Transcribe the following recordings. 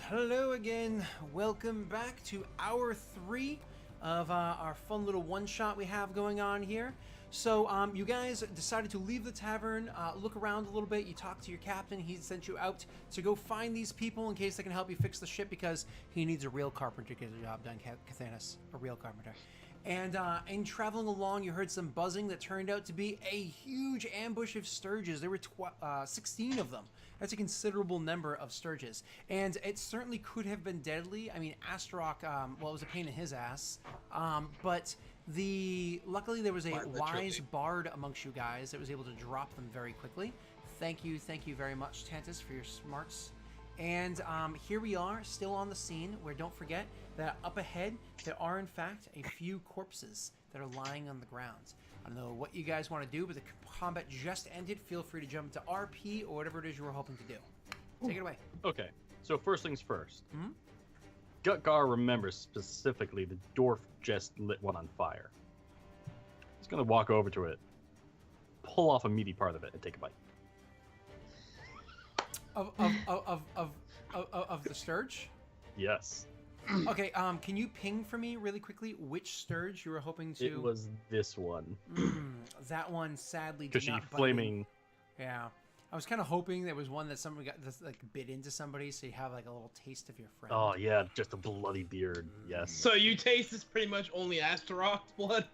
Hello again. Welcome back to hour 3 of our fun little one-shot we have going on here. So you guys decided to leave the tavern, look around a little bit. You talked to your captain. He sent you out to go find these people in case they can help you fix the ship because he needs a real carpenter to get the job done, Cathanas. A real carpenter. And in traveling along, you heard some buzzing that turned out to be a huge ambush of sturges. There were 16 of them. That's a considerable number of sturges. And it certainly could have been deadly. I mean, Astaroth, it was a pain in his ass. But luckily there was a wise bard amongst you guys that was able to drop them very quickly. Thank you very much, Tantus, for your smarts. And here we are, still on the scene, where don't forget that up ahead, there are in fact a few corpses that are lying on the ground. I don't know what you guys want to do, but the combat just ended. Feel free to jump into RP or whatever it is you were hoping to do. Take it away. Okay, so first things first. Gutgar remembers specifically the dwarf just lit one on fire. He's going to walk over to it, pull off a meaty part of it, and take a bite. Of the sturge? Yes. Okay, can you ping for me really quickly which sturge you were hoping to... It was this one. That one sadly did Because not she flaming... Yeah. I was kind of hoping there was one that somebody got this, like, bit into somebody so you have like a little taste of your friend. Oh yeah, just a bloody beard. Yes. So you taste is pretty much only Astaroth's blood.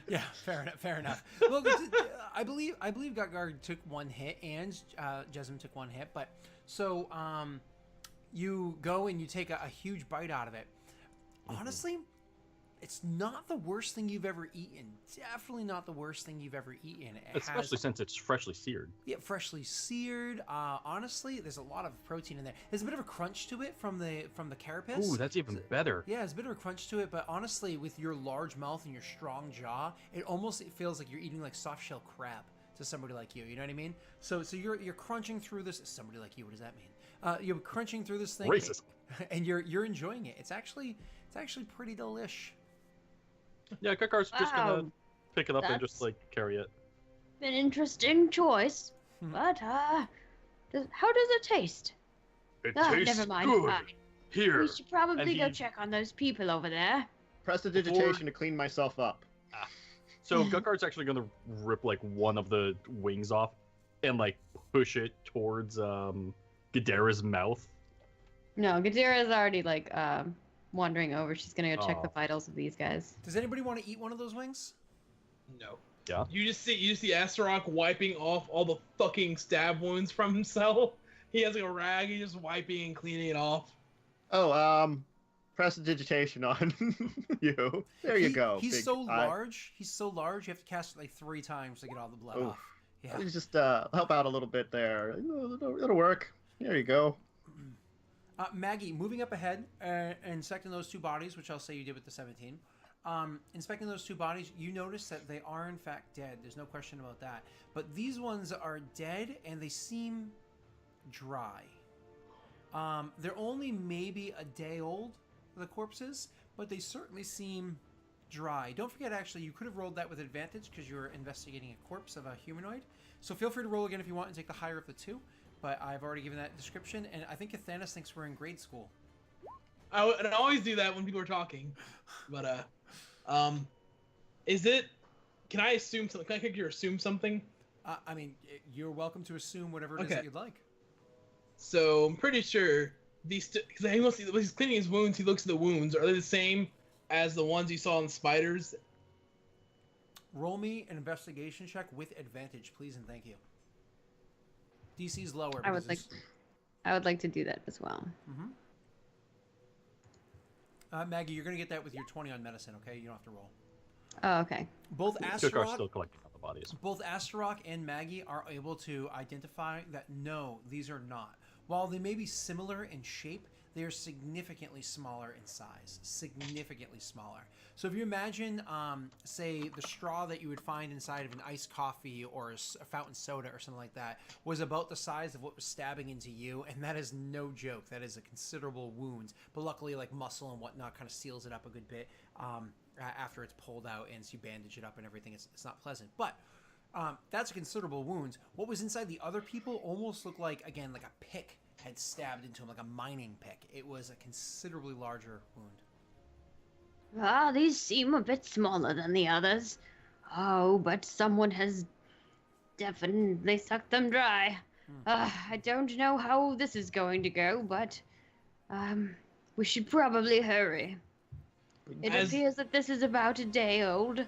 Yeah, fair enough. Well, I believe Gutgar took one hit and Jesm took one hit, but so you go and you take a huge bite out of it. Honestly, it's not the worst thing you've ever eaten. Definitely not the worst thing you've ever eaten. Especially since it's freshly seared. Yeah, freshly seared. Honestly, there's a lot of protein in there. There's a bit of a crunch to it from the carapace. Ooh, that's even better. Yeah, there's a bit of a crunch to it, but honestly, with your large mouth and your strong jaw, it feels like you're eating like soft shell crab to somebody like you. You know what I mean? So you're crunching through this. Somebody like you. What does that mean? You're crunching through this thing. Racist. And you're enjoying it. It's actually pretty delish. Yeah, Gutgar's just gonna pick it up and just like carry it. An interesting choice, but how does it taste? It tastes never mind. good. Here. We should probably And go he- check on those people over there. Prestidigitation to clean myself up. So Gutgar's actually gonna rip like one of the wings off and like push it towards Gadara's mouth. No, Gadira's already like wandering over. She's gonna go check the Oh. vitals of these guys. Does anybody want to eat one of those wings? No. Yeah. You just see Astaroth wiping off all the fucking stab wounds from himself. He has like a rag. He's just wiping and cleaning it off. Oh, prestidigitation on you. There you go. He's big so eye. large. He's so large. You have to cast it like 3 times to get all the blood Oof. off. Yeah. You just help out a little bit there. It'll work. There you go. Maggie, moving up ahead and inspecting those 2 bodies, which I'll say you did with the 17. Inspecting those 2 bodies, you notice that they are in fact dead. There's no question about that. But these ones are dead and they seem dry. They're only maybe a day old, the corpses, but they certainly seem dry. Don't forget, actually, you could have rolled that with advantage because you're investigating a corpse of a humanoid. So feel free to roll again if you want and take the higher of the 2. But I've already given that description, and I think Cathanas thinks we're in grade school. I always do that when people are talking. But is it? Can I assume something? Can I kick you assume something? I mean, you're welcome to assume whatever it is Okay. that you'd like. So I'm pretty sure these because when he's cleaning his wounds, he looks at the wounds. Are they the same as the ones you saw in the spiders? Roll me an investigation check with advantage, please, and thank you. DC's lower. I would like to do that as well. Maggie, you're going to get that with your 20 on medicine, okay? You don't have to roll. Oh, okay. Both Gutgar's Astaroth, still collecting all the bodies. both Astaroth and Maggie are able to identify that no, these are not. While they may be similar in shape, they are significantly smaller in size. Significantly smaller. So if you imagine, say, the straw that you would find inside of an iced coffee or a fountain soda or something like that was about the size of what was stabbing into you, and that is no joke. That is a considerable wound. But luckily, like muscle and whatnot kind of seals it up a good bit after it's pulled out, and so you bandage it up and everything. It's not pleasant. But that's a considerable wound. What was inside the other people almost looked like, again, like a pick had stabbed into him like a mining pick. It was a considerably larger wound. Ah, these seem a bit smaller than the others. Oh, but someone has definitely sucked them dry. I don't know how this is going to go, but we should probably hurry. It As- appears that this is about a day old.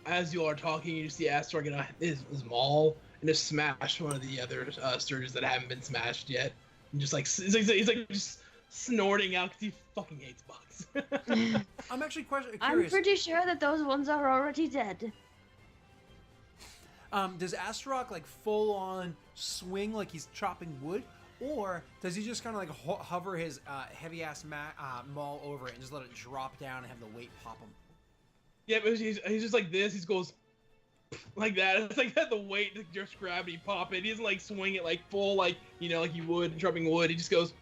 As you are talking, you see Aster get his maul and just smash one of the other Sturges that haven't been smashed yet. And just like he's like just snorting out because he fucking hates bugs. I'm actually curious. I'm pretty sure that those ones are already dead. Does Astaroth like full on swing like he's chopping wood, or does he just kind of like hover his heavy ass maul over it and just let it drop down and have the weight pop him? Yeah, but he's just like this. He goes like that. It's like the weight, just gravity pop it. He doesn't like swing it like full, like like you would chopping wood. He just goes.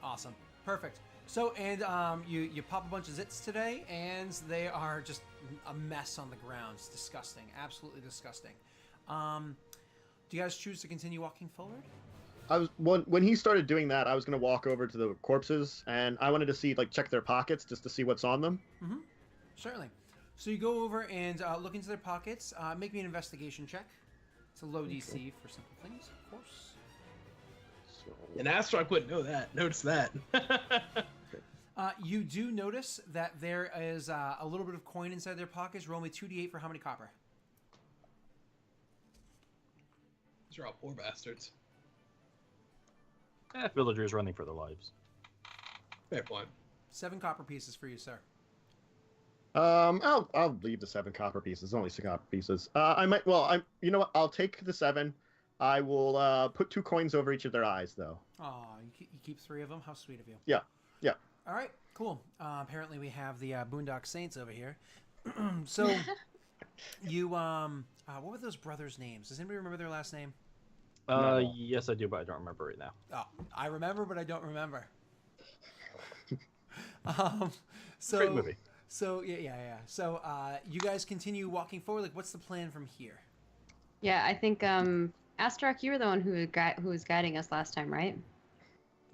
Awesome, perfect. So and you pop a bunch of zits today, and they are just a mess on the ground. It's disgusting, absolutely disgusting. Do you guys choose to continue walking forward? I was when he started doing that, I was gonna walk over to the corpses, and I wanted to see check their pockets just to see what's on them. Mm-hmm. Certainly. So you go over and look into their pockets. Make me an investigation check. It's a low DC for simple things, of course. So, And Aster wouldn't know that. Notice that. You do notice that there is a little bit of coin inside their pockets. Roll me 2d8 for how many copper? These are all poor bastards. Villagers running for their lives. Fair point. 7 copper pieces for you, sir. I'll leave the 7 copper pieces. Only 6 copper pieces. I might. Well, you know what? I'll take the 7. I will put 2 coins over each of their eyes, though. Aw, you keep 3 of them? How sweet of you. Yeah. Yeah. All right, cool. Apparently we have the Boondock Saints over here. So, you, what were those brothers' names? Does anybody remember their last name? No. Yes, I do, but I don't remember right now. Oh, I remember, but I don't remember. So, Great movie. So, yeah. So, you guys continue walking forward. Like, what's the plan from here? Yeah, I think Astaroth, you were the one who was guiding us last time, right?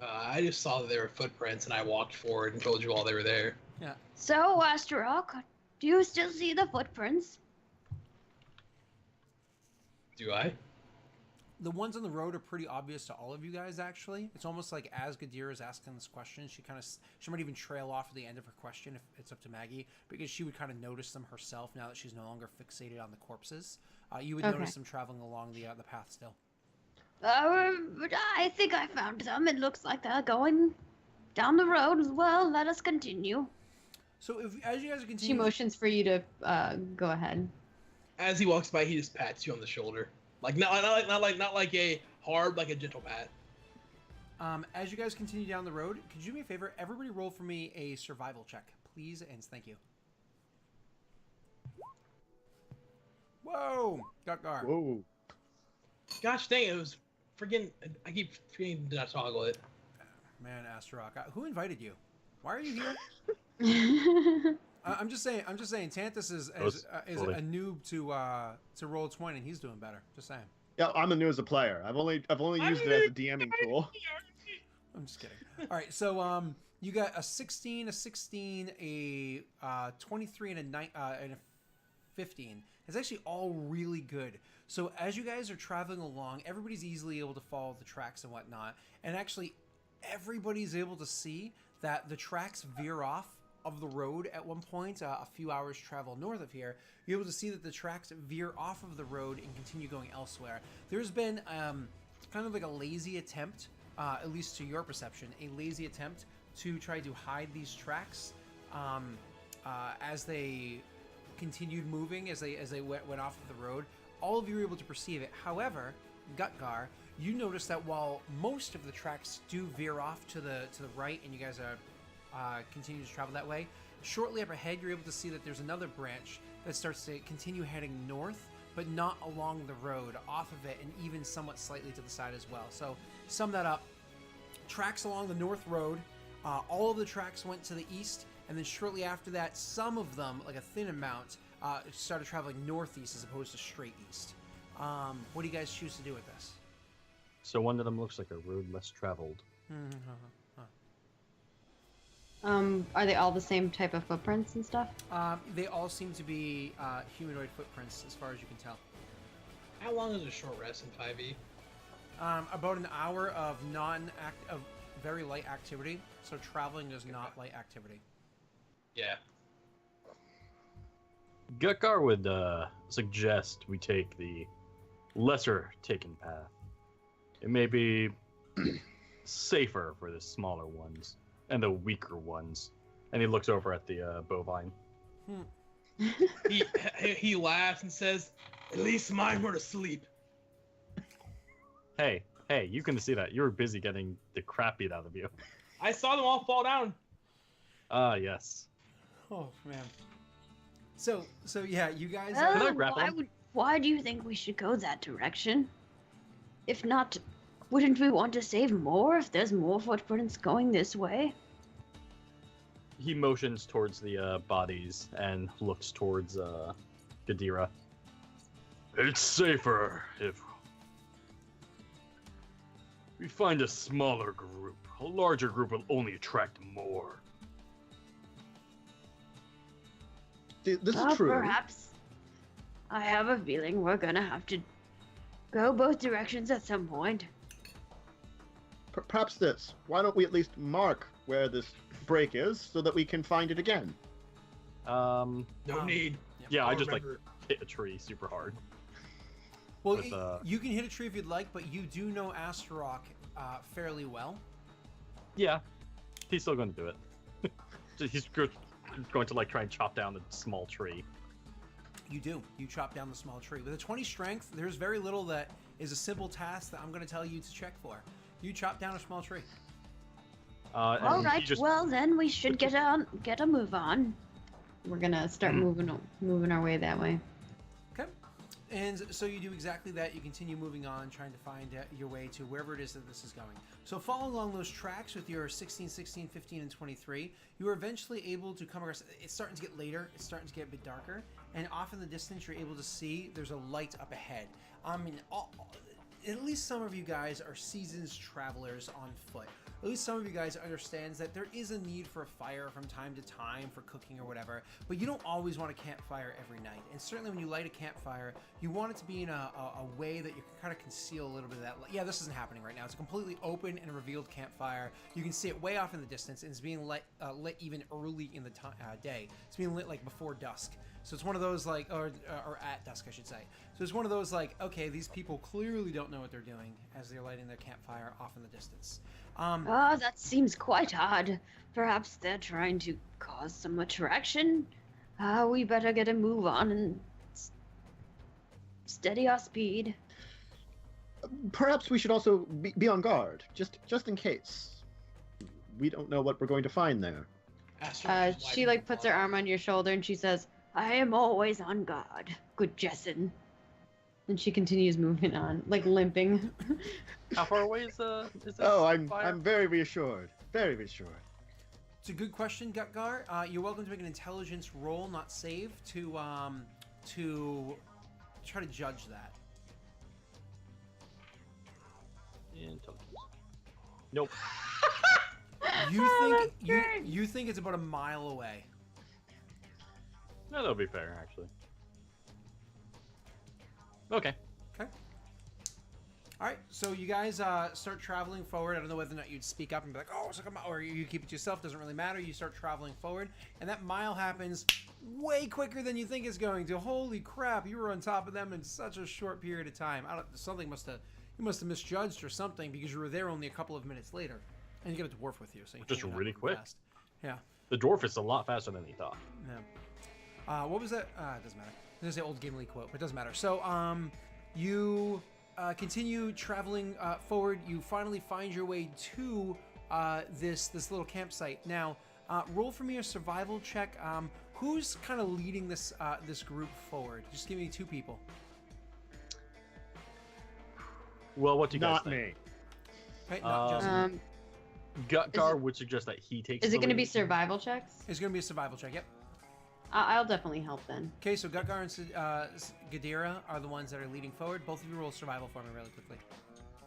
I just saw that there were footprints, and I walked forward and told you while they were there. Yeah. So, Astaroth, do you still see the footprints? Do I? The ones on the road are pretty obvious to all of you guys, actually. It's almost like as Gadir is asking this question, she might even trail off at the end of her question if it's up to Maggie, because she would kind of notice them herself now that she's no longer fixated on the corpses. You would notice them traveling along the path still. But I think I found them. It looks like they're going down the road as well. Let us continue. So as you guys continue... She motions for you to go ahead. As he walks by, he just pats you on the shoulder, like not like a hard, like a gentle pat. As you guys continue down the road, could you do me a favor? Everybody roll for me a survival check, please, and thank you. Whoa! Gutgar. Whoa. Gosh dang, it was friggin'. I keep forgetting to not toggle it. Man, Astaroth. Who invited you? Why are you here? I'm just saying. Tantus is a noob to Roll20, and he's doing better. Just saying. Yeah, I'm new as a player. I've only used it as a DMing tool. I'm just kidding. All right, so you got a 16, a 23, and a 15. It's actually all really good. So as you guys are traveling along, everybody's easily able to follow the tracks and whatnot, and actually everybody's able to see that the tracks veer off of the road at one point, a few hours travel north of here. You're able to see that the tracks veer off of the road and continue going elsewhere. There's been kind of like a lazy attempt, at least to your perception, a lazy attempt to try to hide these tracks as they continued moving, as they went off of the road. All of you were able to perceive it. However, Gutgar, you notice that while most of the tracks do veer off to the right, and you guys are continue to travel that way, shortly up ahead, you're able to see that there's another branch that starts to continue heading north, but not along the road, off of it, and even somewhat slightly to the side as well. So, sum that up. Tracks along the north road, all of the tracks went to the east, and then shortly after that, some of them, like a thin amount, started traveling northeast as opposed to straight east. What do you guys choose to do with this? So one of them looks like a road less traveled. Are they all the same type of footprints and stuff? They all seem to be humanoid footprints, as far as you can tell. How long is a short rest in 5e? About an hour of of very light activity. So traveling is not light activity. Yeah. Gutkar would suggest we take the lesser taken path. It may be safer for the smaller ones and the weaker ones. And he looks over at the bovine. He laughs and says, "At least mine were asleep." Hey, you can see that. You were busy getting the crap beat out of you. I saw them all fall down. Ah, yes. Oh man. So yeah, you guys. Can I Oh, grapple him? why do you think we should go that direction? If not, wouldn't we want to save more if there's more footprints going this way? He motions towards the bodies and looks towards Gadira. It's safer if we find a smaller group. A larger group will only attract more. This Well, is true. perhaps. I have a feeling we're gonna have to go both directions at some point. Perhaps this. Why don't we at least mark where this break is so that we can find it again? No need. Yeah, I I'll just remember. hit a tree super hard. Well, with, you can hit a tree if you'd like, but you do know Astaroth fairly well. Yeah, he's still going to do it. He's going to like try and chop down a small tree. You do. You chop down the small tree. With a 20 strength, there's very little that is a simple task that I'm going to tell you to check for. You chop down a small tree. And All he right. just- Well, then we should get a move on. We're gonna start moving our way that way. Okay. And so you do exactly that. You continue moving on, trying to find your way to wherever it is that this is going. So following along those tracks with your 16, 16, 15, and 23, you are eventually able to come across... It's starting to get later. It's starting to get a bit darker. And off in the distance, you're able to see there's a light up ahead. I mean, at least some of you guys are seasoned travelers on foot. At least some of you guys understands that there is a need for a fire from time to time for cooking or whatever, but you don't always want a campfire every night. And certainly when you light a campfire, you want it to be in a way that you can kind of conceal a little bit of that. Yeah, this isn't happening right now. It's a completely open and revealed campfire. You can see it way off in the distance, and it's being lit even early in the day. It's being lit like before dusk. So it's one of those like, or at dusk, I should say. So it's one of those like, okay, these people clearly don't know what they're doing as they're lighting their campfire off in the distance. That seems quite odd. Perhaps they're trying to cause some attraction. We better get a move on and steady our speed. Perhaps we should also be on guard, just in case. We don't know what we're going to find there. She like puts her arm on your shoulder and she says, "I am always on guard, good Jessin." And she continues moving on, like limping. How far away is this Oh, fire? I'm very reassured. Very reassured. It's a good question, Gutgar. You're welcome to make an intelligence roll, not save, to try to judge that. Intelligence. Nope. You think it's about a mile away. No, that'll be fair, actually. Okay. All right, so you guys start traveling forward. I don't know whether or not you'd speak up and be like, "Oh, it's like a mile," or you keep it to yourself. Doesn't really matter. You start traveling forward, and that mile happens way quicker than you think it's going to. Holy crap! You were on top of them in such a short period of time. You must have misjudged or something because you were there only a couple of minutes later, and you got a dwarf with you, so you Just can't get really that quick. fast. Yeah. The dwarf is a lot faster than he thought. Yeah. What was that? It doesn't matter. I was gonna say old Gimli quote, but it doesn't matter. So, you continue traveling forward. You finally find your way to this little campsite. Now, roll for me a survival check. Who's kind of leading this group forward? Just give me two people. Well, what do you guys Not think? me. Okay, not Justin. Gutgar would suggest that he takes. Is it the going to be lead. survival checks? It's gonna be a survival check. Yep. I'll definitely help then. Okay, so Gutgar and Gadira are the ones that are leading forward. Both of you roll survival for me really quickly.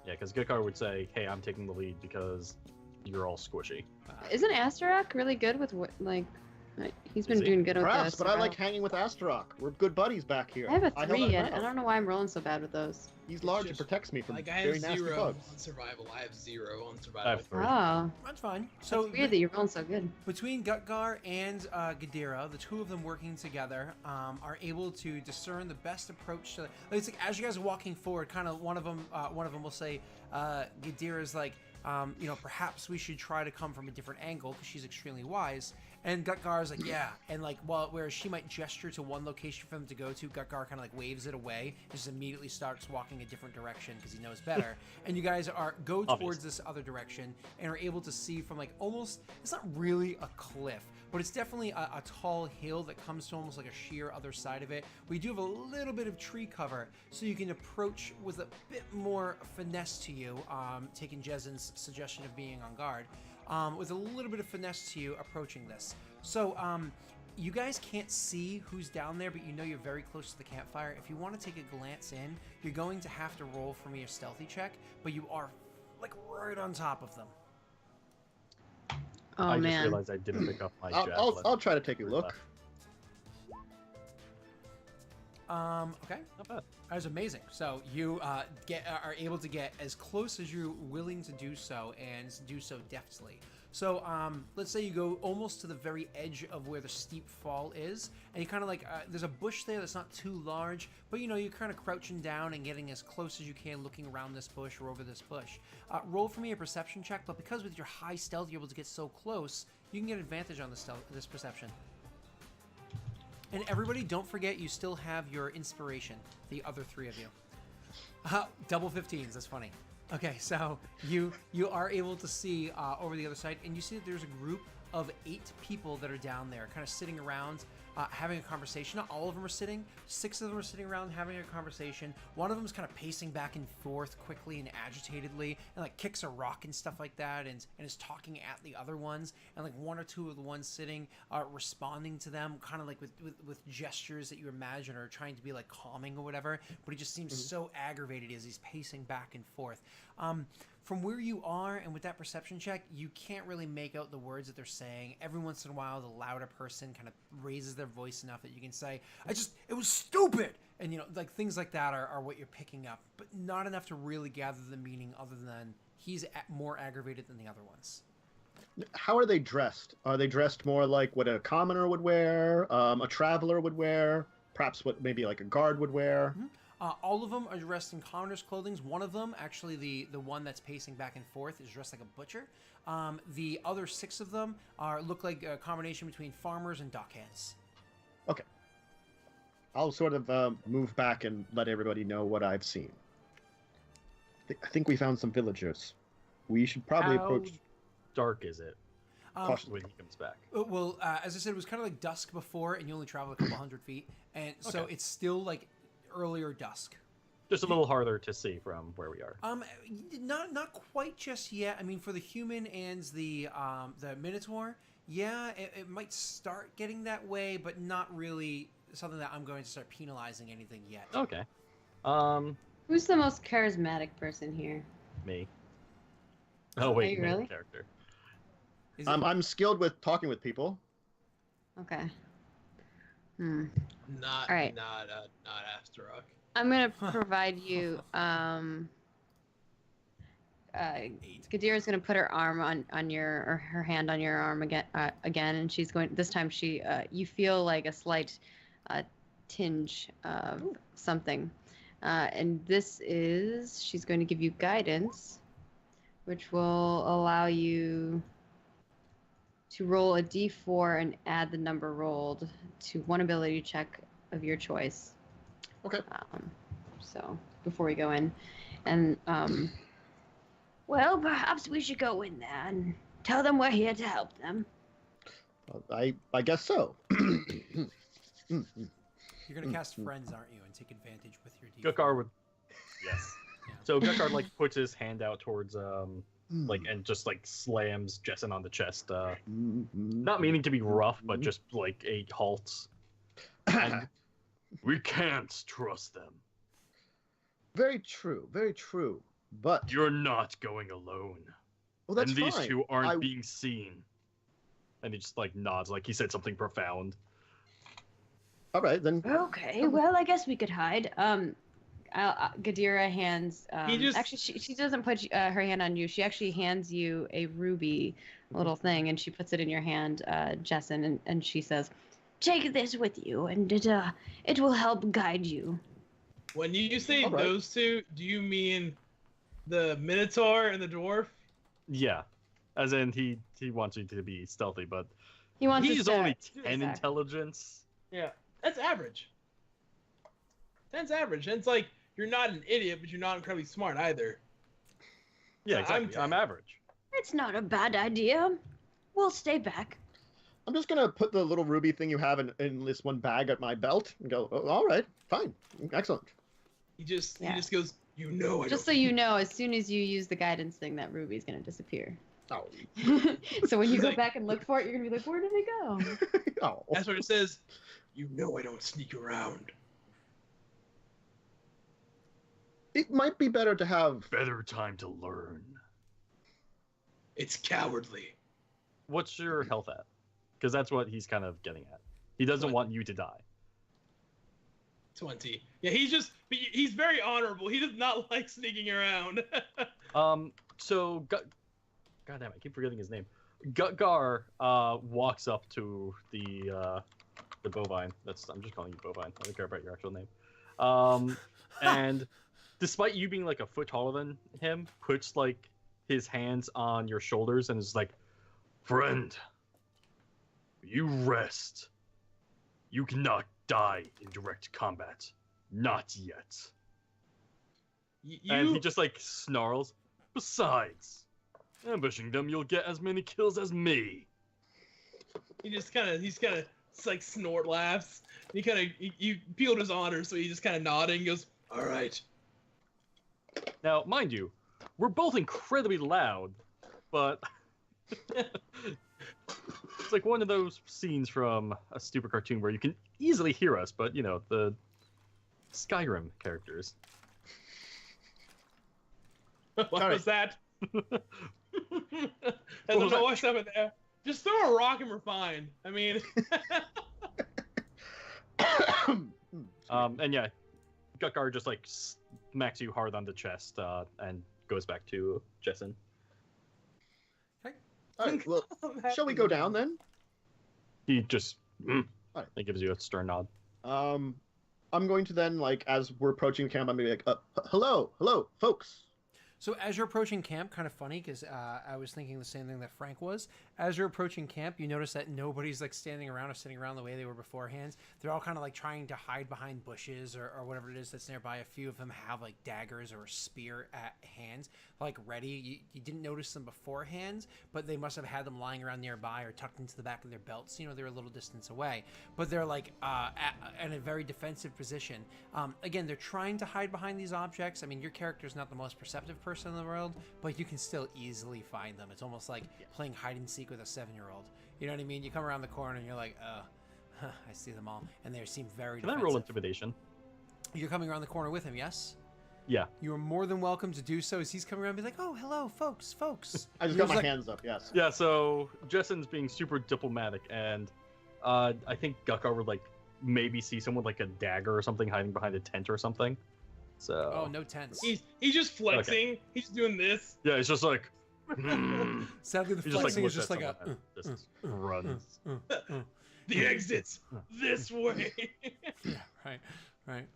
Yeah, because Gutkar would say, "Hey, I'm taking the lead because you're all squishy." Isn't Astaroth really good with he's been Is he? doing good with Perhaps, but I like survival. hanging with Astaroth. We're good buddies back here. I have a held 3 our and I ground. don't know why I'm rolling so bad with those. He's large and just- protects me from Like I very have nasty 0 bugs. on survival. I have 0 on I survival. have 3. Oh, That's fine. So it's weird that you're rolling so good. between Gutgar and Gadira, the two of them working together are able to discern the best approach to. Like, it's like as you guys are walking forward, kind of one of them will say, Gadira's like, perhaps we should try to come from a different angle because she's extremely wise. And Gutgar's like, yeah, and like, whereas she might gesture to one location for them to go to, Gutgar kind of like waves it away and just immediately starts walking a different direction because he knows better. And you guys go towards Obvious. this other direction and are able to see from like almost, it's not really a cliff, but it's definitely a tall hill that comes to almost like a sheer other side of it. We do have a little bit of tree cover, so you can approach with a bit more finesse to you, taking Jezen's suggestion of being on guard. With a little bit of finesse to you approaching this. So, you guys can't see who's down there, but you know you're very close to the campfire. If you want to take a glance in, you're going to have to roll for me a stealthy check, but you are like right on top of them. Oh I just man. realized I didn't pick up my I'll javelin. I'll try to take a look. Okay. Not bad. That was amazing. So you are able to get as close as you're willing to do so, and do so deftly. So let's say you go almost to the very edge of where the steep fall is, and you kind of like there's a bush there that's not too large, but you're kind of crouching down and getting as close as you can, looking around this bush or over this bush. Roll for me a perception check, but because with your high stealth you're able to get so close, you can get advantage on this perception. And everybody, don't forget you still have your inspiration, the other 3 of you. Double 15s, that's funny. Okay, so you are able to see over the other side, and you see that there's a group of 8 people that are down there, kind of sitting around, having a conversation. Not all of them are sitting. 6 of them are sitting around having a conversation. One of them is kind of pacing back and forth quickly and agitatedly, and like kicks a rock and stuff like that, and is talking at the other ones. And like 1 or 2 of the ones sitting are responding to them, kind of like with gestures that you imagine are trying to be like calming or whatever. But he just seems so aggravated as he's pacing back and forth. From where you are and with that perception check, you can't really make out the words that they're saying. Every once in a while, the louder person kind of raises their voice enough that you can say, it was stupid! And, like things like that are what you're picking up, but not enough to really gather the meaning other than he's more aggravated than the other ones. How are they dressed? Are they dressed more like what a commoner would wear, a traveler would wear, perhaps what maybe like a guard would wear? Mm-hmm. All of them are dressed in commoner's clothing. One of them, actually the one that's pacing back and forth, is dressed like a butcher. The other 6 of them look like a combination between farmers and dockhands. Okay. I'll sort of move back and let everybody know what I've seen. I think we found some villagers. We should probably How approach. dark is it Caution. when he comes back? Well, as I said, it was kind of like dusk before, and you only travel a couple hundred feet, and so Okay. it's still like earlier dusk. Just a little harder to see from where we are. Not quite just yet. I mean, for the human and the Minotaur, yeah, it might start getting that way, but not really something that I'm going to start penalizing anything yet. Okay. Who's the most charismatic person here? Me. Oh wait, you main really? character. Is it- I'm skilled with talking with people. Okay. Not All right. not Astaroth. I'm gonna provide you. Gadira's gonna put her arm on your, or her hand on your arm again, and she's going. This time, you feel like a slight tinge of something, and she's going to give you guidance, which will allow you to roll a d4 and add the number rolled to one ability check of your choice. Okay. So before we go in, and well, perhaps we should go in there and tell them we're here to help them. I guess so. You're gonna cast friends, aren't you, and take advantage with your D4. Gutkar would. Yes. Yeah. So Gutkar like puts his hand out towards and just like slams Jessen on the chest. Not meaning to be rough, but just like a halt. And we can't trust them. Very true, very true. But You're not going alone. well, that's and these fine. two aren't I- being seen. And he just like nods, like he said something profound. All right, then. Okay, well, I guess we could hide. Gadira hands. He just- Actually, she doesn't put her hand on you. She actually hands you a ruby little thing, and she puts it in your hand, Jessen, and she says, "Take this with you, and it will help guide you." When you say All right. those two, do you mean the Minotaur and the dwarf? Yeah. As in he wants you to be stealthy, but He wants us he's to only do 10 this act. intelligence. Yeah, that's average. 10's average. And it's like, you're not an idiot, but you're not incredibly smart either. Yeah, I'm exactly. 10. I'm average. It's not a bad idea. We'll stay back. I'm just gonna put the little ruby thing you have in this one bag at my belt and go. Oh, all right, fine, excellent. He just Yeah. goes, you know I Just so don't. you know, as soon as you use the guidance thing, that ruby's gonna disappear. Oh, So when you He's go like- back and look for it, you're gonna be like, "Where did it go?" oh. That's what it says. You know I don't sneak around. It might be better to have. Better time to learn. It's cowardly. What's your health at? Because that's what he's kind of getting at. He doesn't want you to die. 20. Yeah, he's very honorable. He does not like sneaking around. So God damn, I keep forgetting his name. Gutgar walks up to the bovine. I'm just calling you bovine. I don't care about your actual name. And despite you being like a foot taller than him, puts like his hands on your shoulders and is like, "Friend, you rest. You cannot die in direct combat. Not yet." And he just like snarls. "Besides, ambushing them, you'll get as many kills as me." he's kind of like snort laughs. He kind of you peeled his honor, so he just kind of nodding. Goes, all right. Now, mind you, we're both incredibly loud, but it's like one of those scenes from a stupid cartoon where you can easily hear us, but you know, the Skyrim characters. What All right. was that? There's What was a that? noise over there. Just throw a rock and we're fine. I mean, And yeah, Gutkar just like smacks you hard on the chest and goes back to Jessen. all right, well, shall we go down then? He just Alright. he gives you a stern nod. I'm going to then, like, as we're approaching the camp, I'm gonna be like, hello, folks. So as you're approaching camp, kind of funny because I was thinking the same thing that Frank was. As you're approaching camp, you notice that nobody's like standing around or sitting around the way they were beforehand. They're all kind of like trying to hide behind bushes or whatever it is that's nearby. A few of them have like daggers or a spear at hand, like ready. You didn't notice them beforehand, but they must have had them lying around nearby or tucked into the back of their belts. You know, they're a little distance away, but they're like in a very defensive position. Again, they're trying to hide behind these objects. I mean, your character's not the most perceptive person in the world, but you can still easily find them. It's almost like playing hide and seek with a 7-year-old. You know what I mean? You come around the corner and you're like, I see them all, and they seem very Can I defensive. roll intimidation? You're coming around the corner with him, yes? Yeah. You are more than welcome to do so as he's coming around and be like, oh, hello, folks. I just You're got my like- hands up, yes. Yeah, so Jessen's being super diplomatic, and I think Gutkar would like maybe see someone with like a dagger or something hiding behind a tent or something. So Oh, no tents. he's just flexing. He's doing this. yeah, it's just like Sadly, the he just like flexing looks is just at like a... someone and just runs. The exits this way. Yeah, right.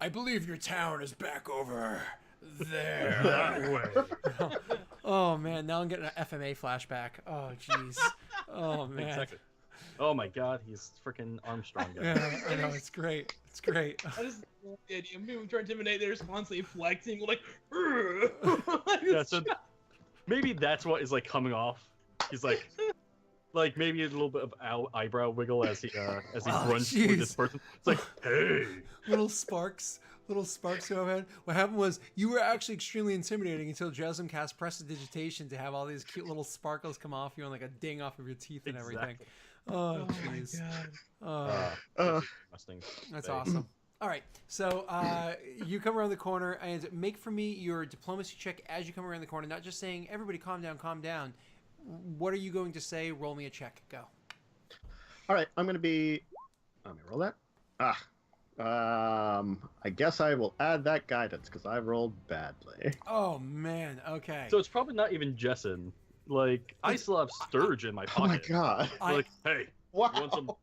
I believe your town is back over there. That way. Oh, man, now I'm getting an FMA flashback. Oh, jeez. Oh, man. Exactly. Oh my god, he's freaking Armstrong guy. Yeah, I know, it's great. It's great. I just love the idea. People trying to intimidate. They're just constantly flexing, like. Yeah, so maybe that's what is like coming off. He's like maybe a little bit of eyebrow wiggle as he Oh, runs toward this jeez. person. It's like, hey. Little sparks go ahead. What happened was you were actually extremely intimidating until Jasmine cast prestidigitation to have all these cute little sparkles come off you and like a ding off of your teeth and everything. Exactly. Oh, Oh my jeez. god. Oh, Disgusting. that's awesome. All right, so you come around the corner and make for me your diplomacy check as you come around the corner. Not just saying, everybody calm down, calm down. What are you going to say? Roll me a check. Go. All right, I'm going to be... Let me roll that. I guess I will add that guidance because I rolled badly. Oh, man. Okay. So it's probably not even Jessen. Like, I still have Sturge in my Oh my pocket. god. Like, hey, Wow. you want some? Oh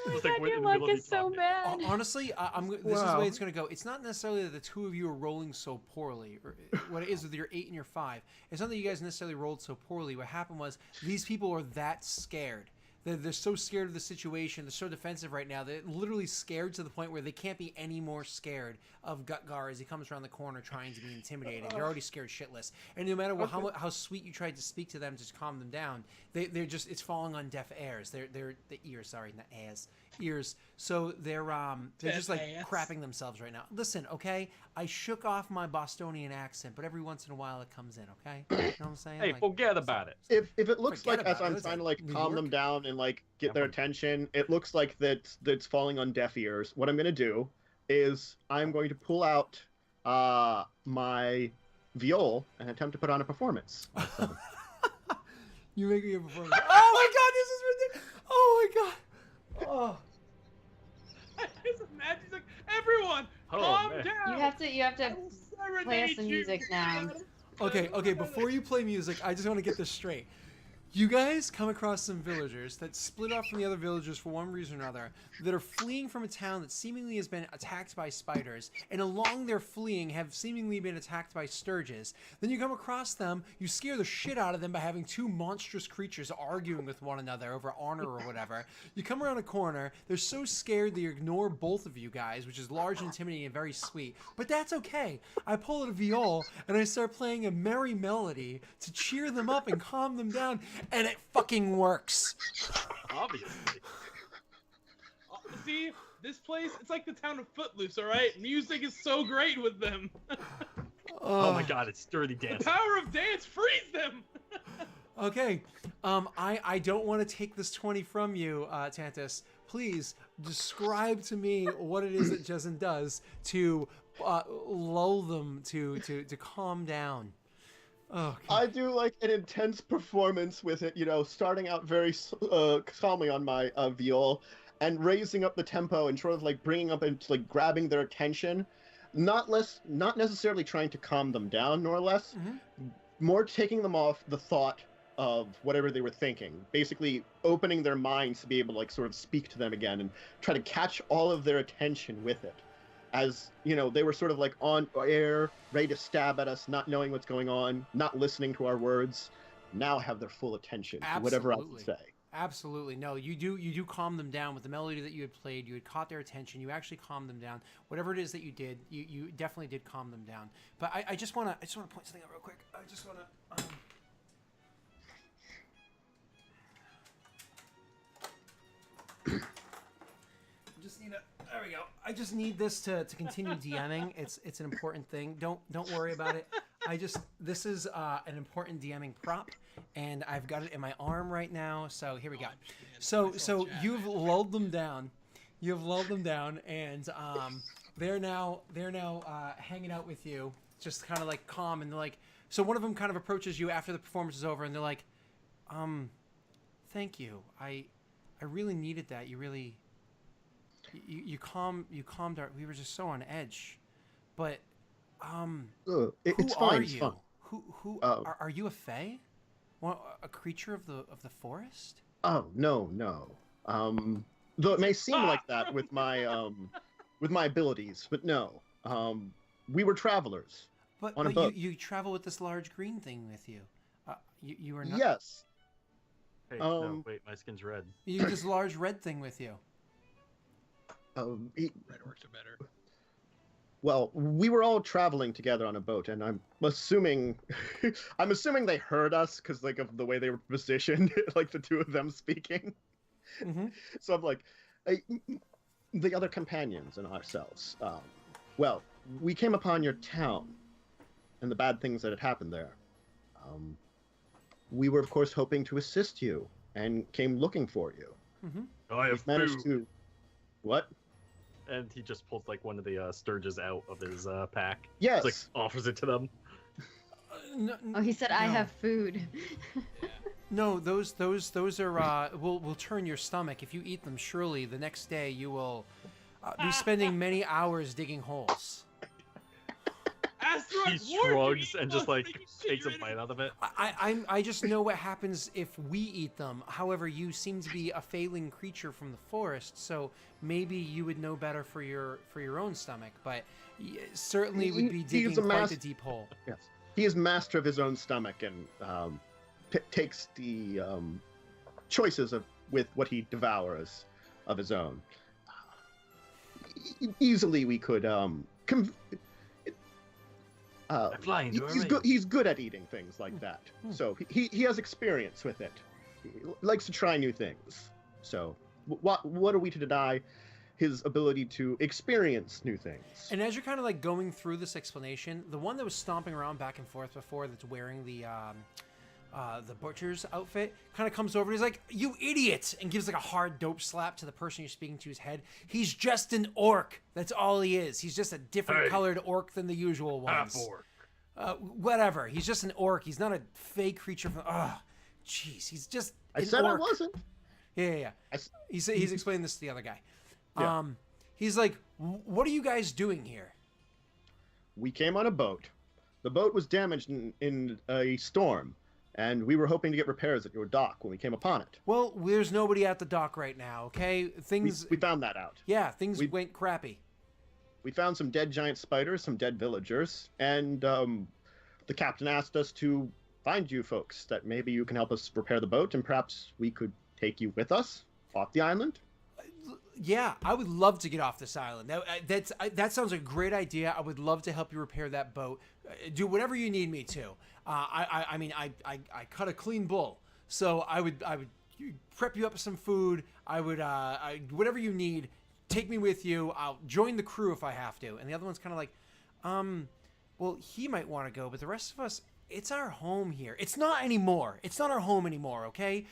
my Just like god, wait your in the luck middle of is me so talking. bad. Honestly, this is the Wow. way it's going to go. It's not necessarily that the two of you are rolling so poorly, or what it is with your 8 and your 5. It's not that you guys necessarily rolled so poorly. What happened was these people are that scared. They're so scared of the situation. They're so defensive right now. They're literally scared to the point where they can't be any more scared of Gutgar as he comes around the corner trying to be intimidating. They're already scared shitless. And no matter how sweet you tried to speak to them to calm them down, they're just, it's falling on deaf ears. They're the ears, sorry, not ears. Ears. So they're just like ass. crapping themselves right now. Listen, okay? I shook off my Bostonian accent, but every once in a while it comes in, okay? You know what I'm saying? Hey, Like, forget about it. If it looks Forget like as about it. I'm It's trying to like like New calm them York. down and like get Yeah, their but- attention, it looks like that's falling on deaf ears. What I'm gonna do is I'm going to pull out my viol and attempt to put on a performance. You make me a performance. Oh my god, this is ridiculous. Oh my god. Oh. I just imagine he's like, everyone, Oh, calm man. down. You have to I will serenade play some you." music now. Okay, before you play music, I just want to get this straight. You guys come across some villagers that split off from the other villagers for one reason or another, that are fleeing from a town that seemingly has been attacked by spiders, and along their fleeing have seemingly been attacked by sturges. Then you come across them, you scare the shit out of them by having two monstrous creatures arguing with one another over honor or whatever. You come around a corner, they're so scared they ignore both of you guys, which is large and intimidating and very sweet. But that's okay. I pull out a viol, and I start playing a merry melody to cheer them up and calm them down. And it fucking works. Obviously. See, this place, it's like the town of Footloose, all right? Music is so great with them. Oh my god, it's dirty The dancing. power of dance frees them. Okay, I don't want to take this 20 from you, Tantus. Please describe to me what it is that Jessen does to lull them to calm down. Oh, God. I do like an intense performance with it, you know, starting out very calmly on my viol and raising up the tempo and sort of like bringing up and like grabbing their attention, not necessarily trying to calm them down, nor less, more taking them off the thought of whatever they were thinking, basically opening their minds to be able to like sort of speak to them again and try to catch all of their attention with it. As, you know, they were sort of like on air, ready to stab at us, not knowing what's going on, not listening to our words, now have their full attention to whatever I have to Absolutely. say. Absolutely. No, you do calm them down with the melody that you had played. You had caught their attention. You actually calmed them down. Whatever it is that you did, you definitely did calm them down. But I just want to point something out real quick. I just want to just need a there we go. I just need this to continue DMing. It's an important thing. Don't worry about it. This is an important DMing prop, and I've got it in my arm right now. So here we go. So you've lulled them down. You've lulled them down, and they're now hanging out with you, just kind of like calm, and they're like. So one of them kind of approaches you after the performance is over, and they're like, thank you. I really needed that. You really. You calmed our. We were just so on edge, but It's who fine. are It's you? fine. Who Oh. are you? A fae? A creature of the forest? Oh no. Though it may seem like that with my abilities, but no. We were travelers. But On a but boat. you travel with this large green thing with you. You are not. Yes. Hey, no, Um, wait, my skin's red. You have this large red thing with you. Red orcs are better. Well, we were all traveling together on a boat, and I'm assuming they heard us because like of the way they were positioned, like the two of them speaking. Mm-hmm. So I'm like, the other companions and ourselves. Well, we came upon your town, and the bad things that had happened there. We were, of course, hoping to assist you, and came looking for you. Mm-hmm. I have We've managed food. to. What? And he just pulls like one of the sturges out of his pack. Yes. Just, like offers it to them. Oh, he said, "I no. have food." No, those are will turn your stomach if you eat them. Surely the next day you will be spending many hours digging holes. Asteroid, He warned you to shrugs eat and just one, like making sure takes a you're in bite out of it. I just know what happens if we eat them. However, you seem to be a failing creature from the forest, so maybe you would know better for your own stomach. But certainly would be digging He's a quite mas- a deep hole. Yes. He is master of his own stomach and takes the choices with what he devours of his own. Easily, we could. I fly into a He's rain. good. He's good at eating things like that. So he has experience with it. He likes to try new things. So what are we to deny his ability to experience new things? And as you're kind of like going through this explanation, the one that was stomping around back and forth before, that's wearing the butcher's outfit, kind of comes over and he's like, "You idiot!" and gives like a hard dope slap to the person you're speaking to's head. He's just an orc. That's all he is. He's just a different Hey. colored orc than the usual ones. Half-orc. Whatever. He's just an orc. He's not a fake creature from. Oh, jeez. He's just. I an said orc. I wasn't. Yeah. I s- He's explaining this to the other guy. Yeah. He's like, "What are you guys doing here?" We came on a boat. The boat was damaged in a storm, and we were hoping to get repairs at your dock when we came upon it. Well, there's nobody at the dock right now. Okay, things. We found that out. Yeah, things we- went crappy. We found some dead giant spiders, some dead villagers, and the captain asked us to find you folks, that maybe you can help us repair the boat, and perhaps we could take you with us off the island. Yeah, I would love to get off this island. That sounds like a great idea. I would love to help you repair that boat. Do whatever you need me to. I mean, I cut a clean bull, so I would prep you up with some food. I would whatever you need. Take me with you. I'll join the crew if I have to. And the other one's kind of like, well, he might want to go, but the rest of us, it's our home here. It's not anymore. It's not our home anymore. Okay,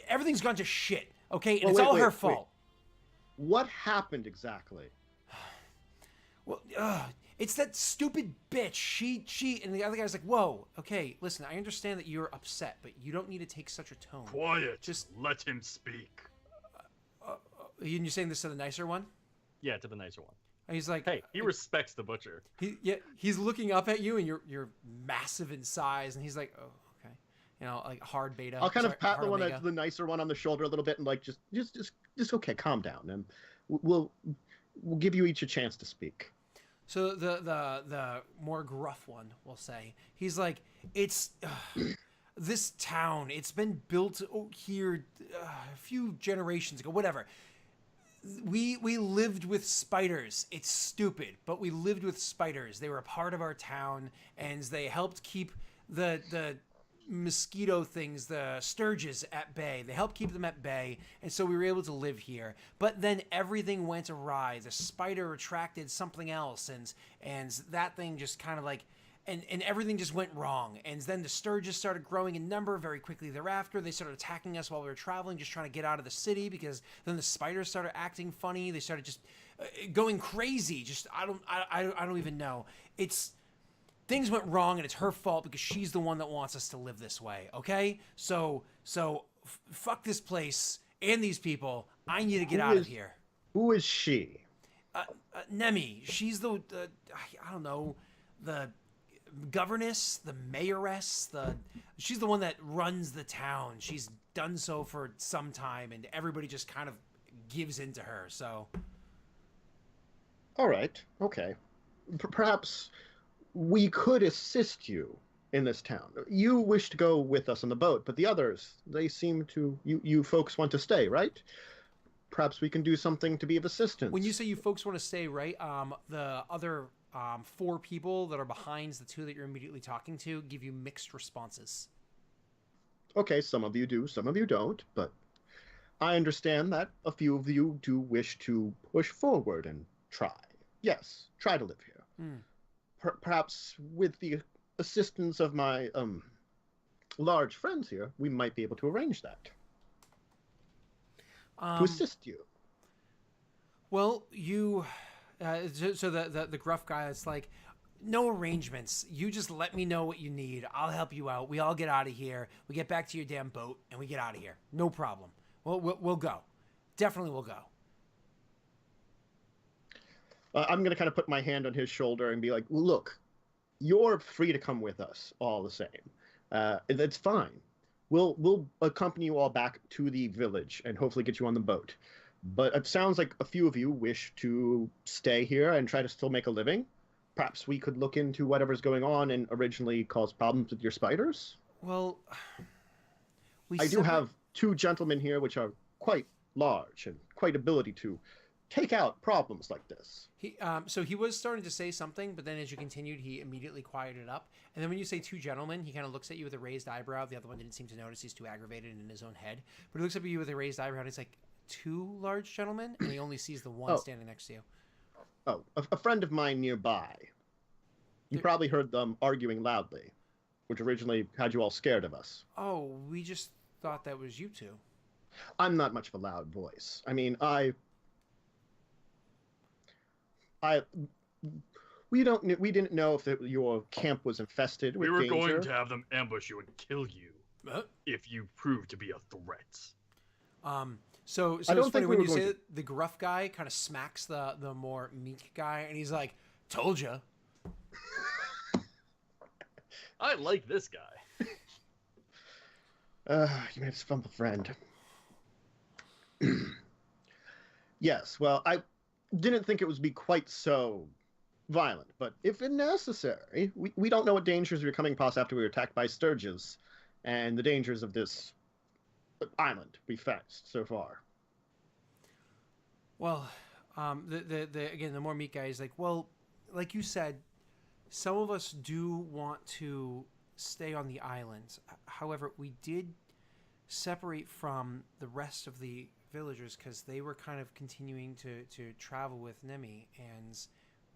everything's gone to shit. Okay, and Well, it's wait, all her wait. fault. What happened exactly? Well, it's that stupid bitch. She, and the other guy's like, whoa, okay, listen, I understand that you're upset, but you don't need to take such a tone. Quiet. Just- let him speak. You're saying this to the nicer one? Yeah, to the nicer one. And he's like, Hey, he respects the butcher. he's looking up at you, and you're massive in size, and he's like, oh, okay, like hard beta. I'll kind of sorry, pat hard the one omega. that's the nicer one on the shoulder a little bit, and like just okay, calm down, and we'll give you each a chance to speak. So the more gruff one, we'll say, he's like, it's this town. It's been built here a few generations ago. Whatever. We lived with spiders. It's stupid, but we lived with spiders. They were a part of our town, and they helped keep the mosquito things, the sturges, at bay. They helped keep them at bay, and so we were able to live here. But then everything went awry. The spider attracted something else, and that thing just kind of like, and everything just went wrong. And then the sturges started growing in number very quickly thereafter. They started attacking us while we were traveling, just trying to get out of the city, because then the spiders started acting funny. They started just going crazy. Just I don't even know. Things went wrong, and it's her fault because she's the one that wants us to live this way. Okay, so fuck this place and these people. I need to get out of here. Who is she? Nemi, she's the I don't know, the governess, the mayoress, she's the one that runs the town. She's done so for some time, and everybody just kind of gives in to her. So All right, okay. Perhaps we could assist you in this town. You wish to go with us on the boat, but the others, they seem to... You folks want to stay, right? Perhaps we can do something to be of assistance. when you say you folks want to stay, right? The other 4 people that are behind the 2 that you're immediately talking to give you mixed responses. Okay, some of you do, some of you don't, but I understand that a few of you do wish to push forward and try. Yes, try to live here. Perhaps with the assistance of my large friends here, we might be able to arrange that. To assist you. Well, you, so the gruff guy is like, no arrangements. You just let me know what you need. I'll help you out. We all get out of here. We get back to your damn boat, and we get out of here. No problem. We'll go. Definitely we'll go. I'm going to kind of put my hand on his shoulder and be like, look, you're free to come with us all the same. That's fine. We'll accompany you all back to the village and hopefully get you on the boat. But it sounds like a few of you wish to stay here and try to still make a living. Perhaps we could look into whatever's going on and originally cause problems with your spiders. Well, I do have 2 gentlemen here which are quite large and quite ability to take out problems like this. So he was starting to say something, but then as you continued, he immediately quieted up. And then when you say 2 gentlemen, he kind of looks at you with a raised eyebrow. The other one didn't seem to notice. He's too aggravated in his own head. But he looks at you with a raised eyebrow, and he's like, 2 large gentlemen? And he only sees the one standing next to you. Oh, a friend of mine nearby. You probably heard them arguing loudly, which originally had you all scared of us. Oh, we just thought that was you 2. I'm not much of a loud voice. I mean, we didn't know if your camp was infested with danger. We were going to have them ambush you and kill you if you proved to be a threat. So it's funny when you say that the gruff guy kind of smacks the more meek guy, and he's like, "Told ya." I like this guy. You made us fun, friend. Yes, well, I didn't think it would be quite so violent, but if necessary, we don't know what dangers we were coming across after we were attacked by sturges, and the dangers of this island we faced so far. Well, the more meek guy is like, well, like you said, some of us do want to stay on the island. However, we did separate from the rest of the villagers because they were kind of continuing to travel with Nemi, and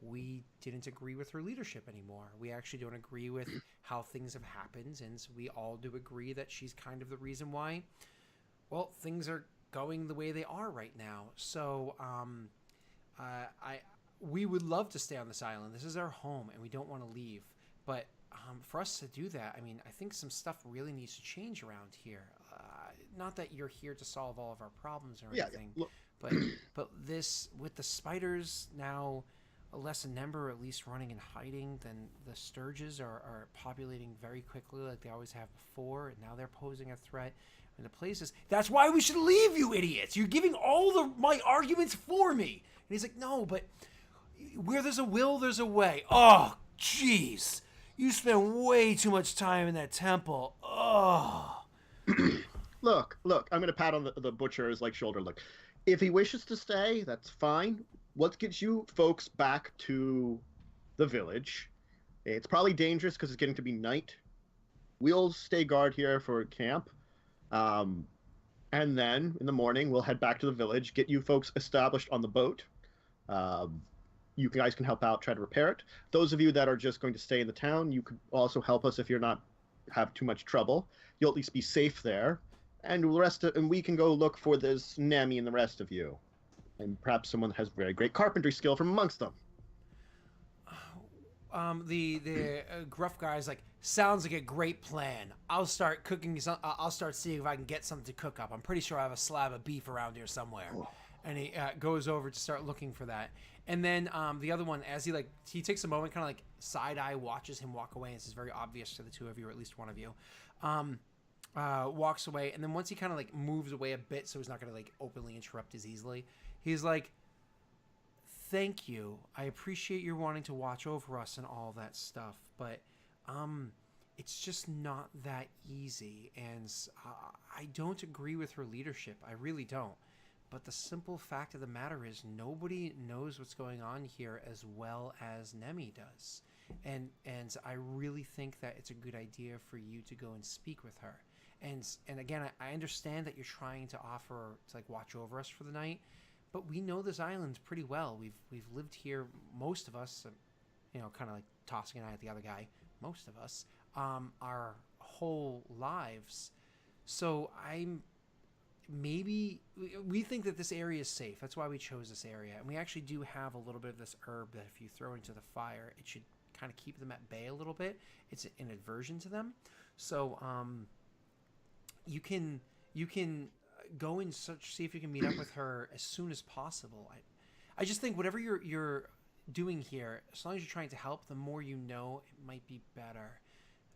we didn't agree with her leadership anymore. We actually don't agree with how things have happened, and we all do agree that she's kind of the reason why, well, things are going the way they are right now. So we would love to stay on this island. This is our home, and we don't want to leave. But for us to do that, I mean, I think some stuff really needs to change around here. Not that you're here to solve all of our problems or anything, but this, with the spiders now less in number, at least running and hiding, then the sturges are populating very quickly like they always have before, and now they're posing a threat. And the places, that's why we should leave, you idiots! You're giving all my arguments for me! And he's like, no, but where there's a will, there's a way. Oh, jeez. You spend way too much time in that temple. Oh. Look, I'm going to pat on the butcher's shoulder. Look, if he wishes to stay, that's fine. Let's get you folks back to the village. It's probably dangerous because it's getting to be night. We'll stay guard here for camp. And then in the morning, we'll head back to the village, get you folks established on the boat. You guys can help out, try to repair it. Those of you that are just going to stay in the town, you could also help us if you're not have too much trouble. You'll at least be safe there. And we can go look for this Nemi and the rest of you. And perhaps someone has very great carpentry skill from amongst them. The gruff guy is like, sounds like a great plan. I'll start cooking I'll start seeing if I can get something to cook up. I'm pretty sure I have a slab of beef around here somewhere. Oh. And he goes over to start looking for that. And then the other one, as he takes a moment, kind of side eye watches him walk away. This is very obvious to the 2 of you, or at least one of you. Walks away, and then once he kind of moves away a bit, so he's not going to openly interrupt as easily. He's like, "Thank you. I appreciate your wanting to watch over us and all that stuff, but it's just not that easy, and I don't agree with her leadership. I really don't. But the simple fact of the matter is nobody knows what's going on here as well as Nemi does. And I really think that it's a good idea for you to go and speak with her. And again, I understand that you're trying to offer to watch over us for the night, but we know this island pretty well. We've lived here, most of us, kind of tossing an eye at the other guy, most of us, our whole lives. So maybe we think that this area is safe. That's why we chose this area, and we actually do have a little bit of this herb that if you throw into the fire, it should kind of keep them at bay a little bit. It's an aversion to them. So you can go and see if you can meet up with her as soon as possible. I just think whatever you're doing here, as long as you're trying to help, the more you know, it might be better.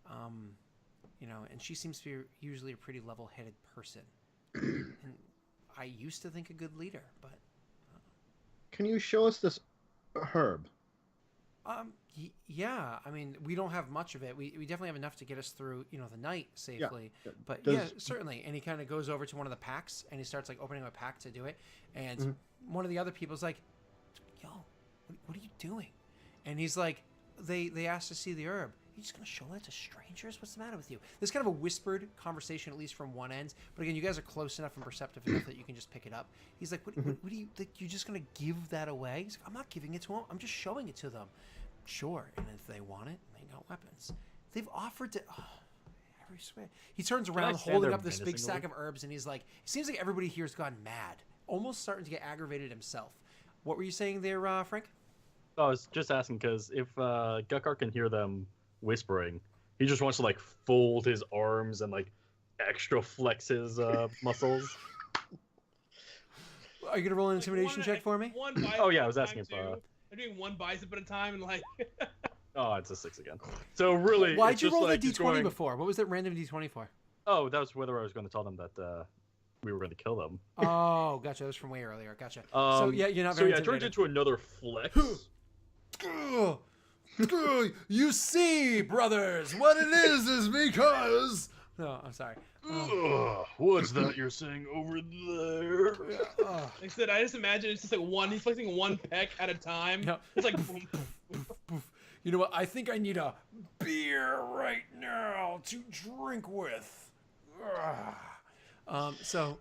And she seems to be usually a pretty level-headed person. And I used to think a good leader, but Can you show us this herb? yeah. I mean, we don't have much of it. We definitely have enough to get us through, the night safely. Yeah. But Does- yeah, certainly. And he kind of goes over to one of the packs and he starts like opening a pack to do it. And one of the other people's like, "Yo, what are you doing?" And he's like, "They asked to see the herb. You just gonna show that to strangers? What's the matter with you?" There's kind of a whispered conversation, at least from one end. But again, you guys are close enough and perceptive enough that you can just pick it up. He's like, "What do you think? You're just gonna give that away?" He's like, "I'm not giving it to them. I'm just showing it to them." Sure, and if they want it, they got weapons. They've offered to. Oh, I swear. He turns around, stand holding there up this big menacingly? stack of herbs, and he's like, "It seems like everybody here's gone mad, almost starting to get aggravated himself." What were you saying there, Frank? I was just asking because if Gutkar can hear them whispering, he just wants to like fold his arms and like extra flex his muscles. Are you gonna roll an intimidation check for me? One bicep Oh, yeah, I at was a asking time, if, too. I'm doing one bicep at a time and like. Oh, it's a 6 again. So really, Why'd it's you just roll like the he's d20 going- before? What was that random d20 for? Oh, that was whether I was going to tell them that we were going to kill them. Oh, gotcha. That was from way earlier. Gotcha. So yeah, you're not very So yeah, it turns intimidated. into another flex. Ugh. Ugh. You see, brothers, what it is because. No, I'm sorry. Ugh, what's that you're saying over there? Ugh. Like I said, I just imagine it's just like one. He's flexing one peck at a time. Yeah. It's like boom, boom. You know what? I think I need a beer right now to drink with. Ugh. So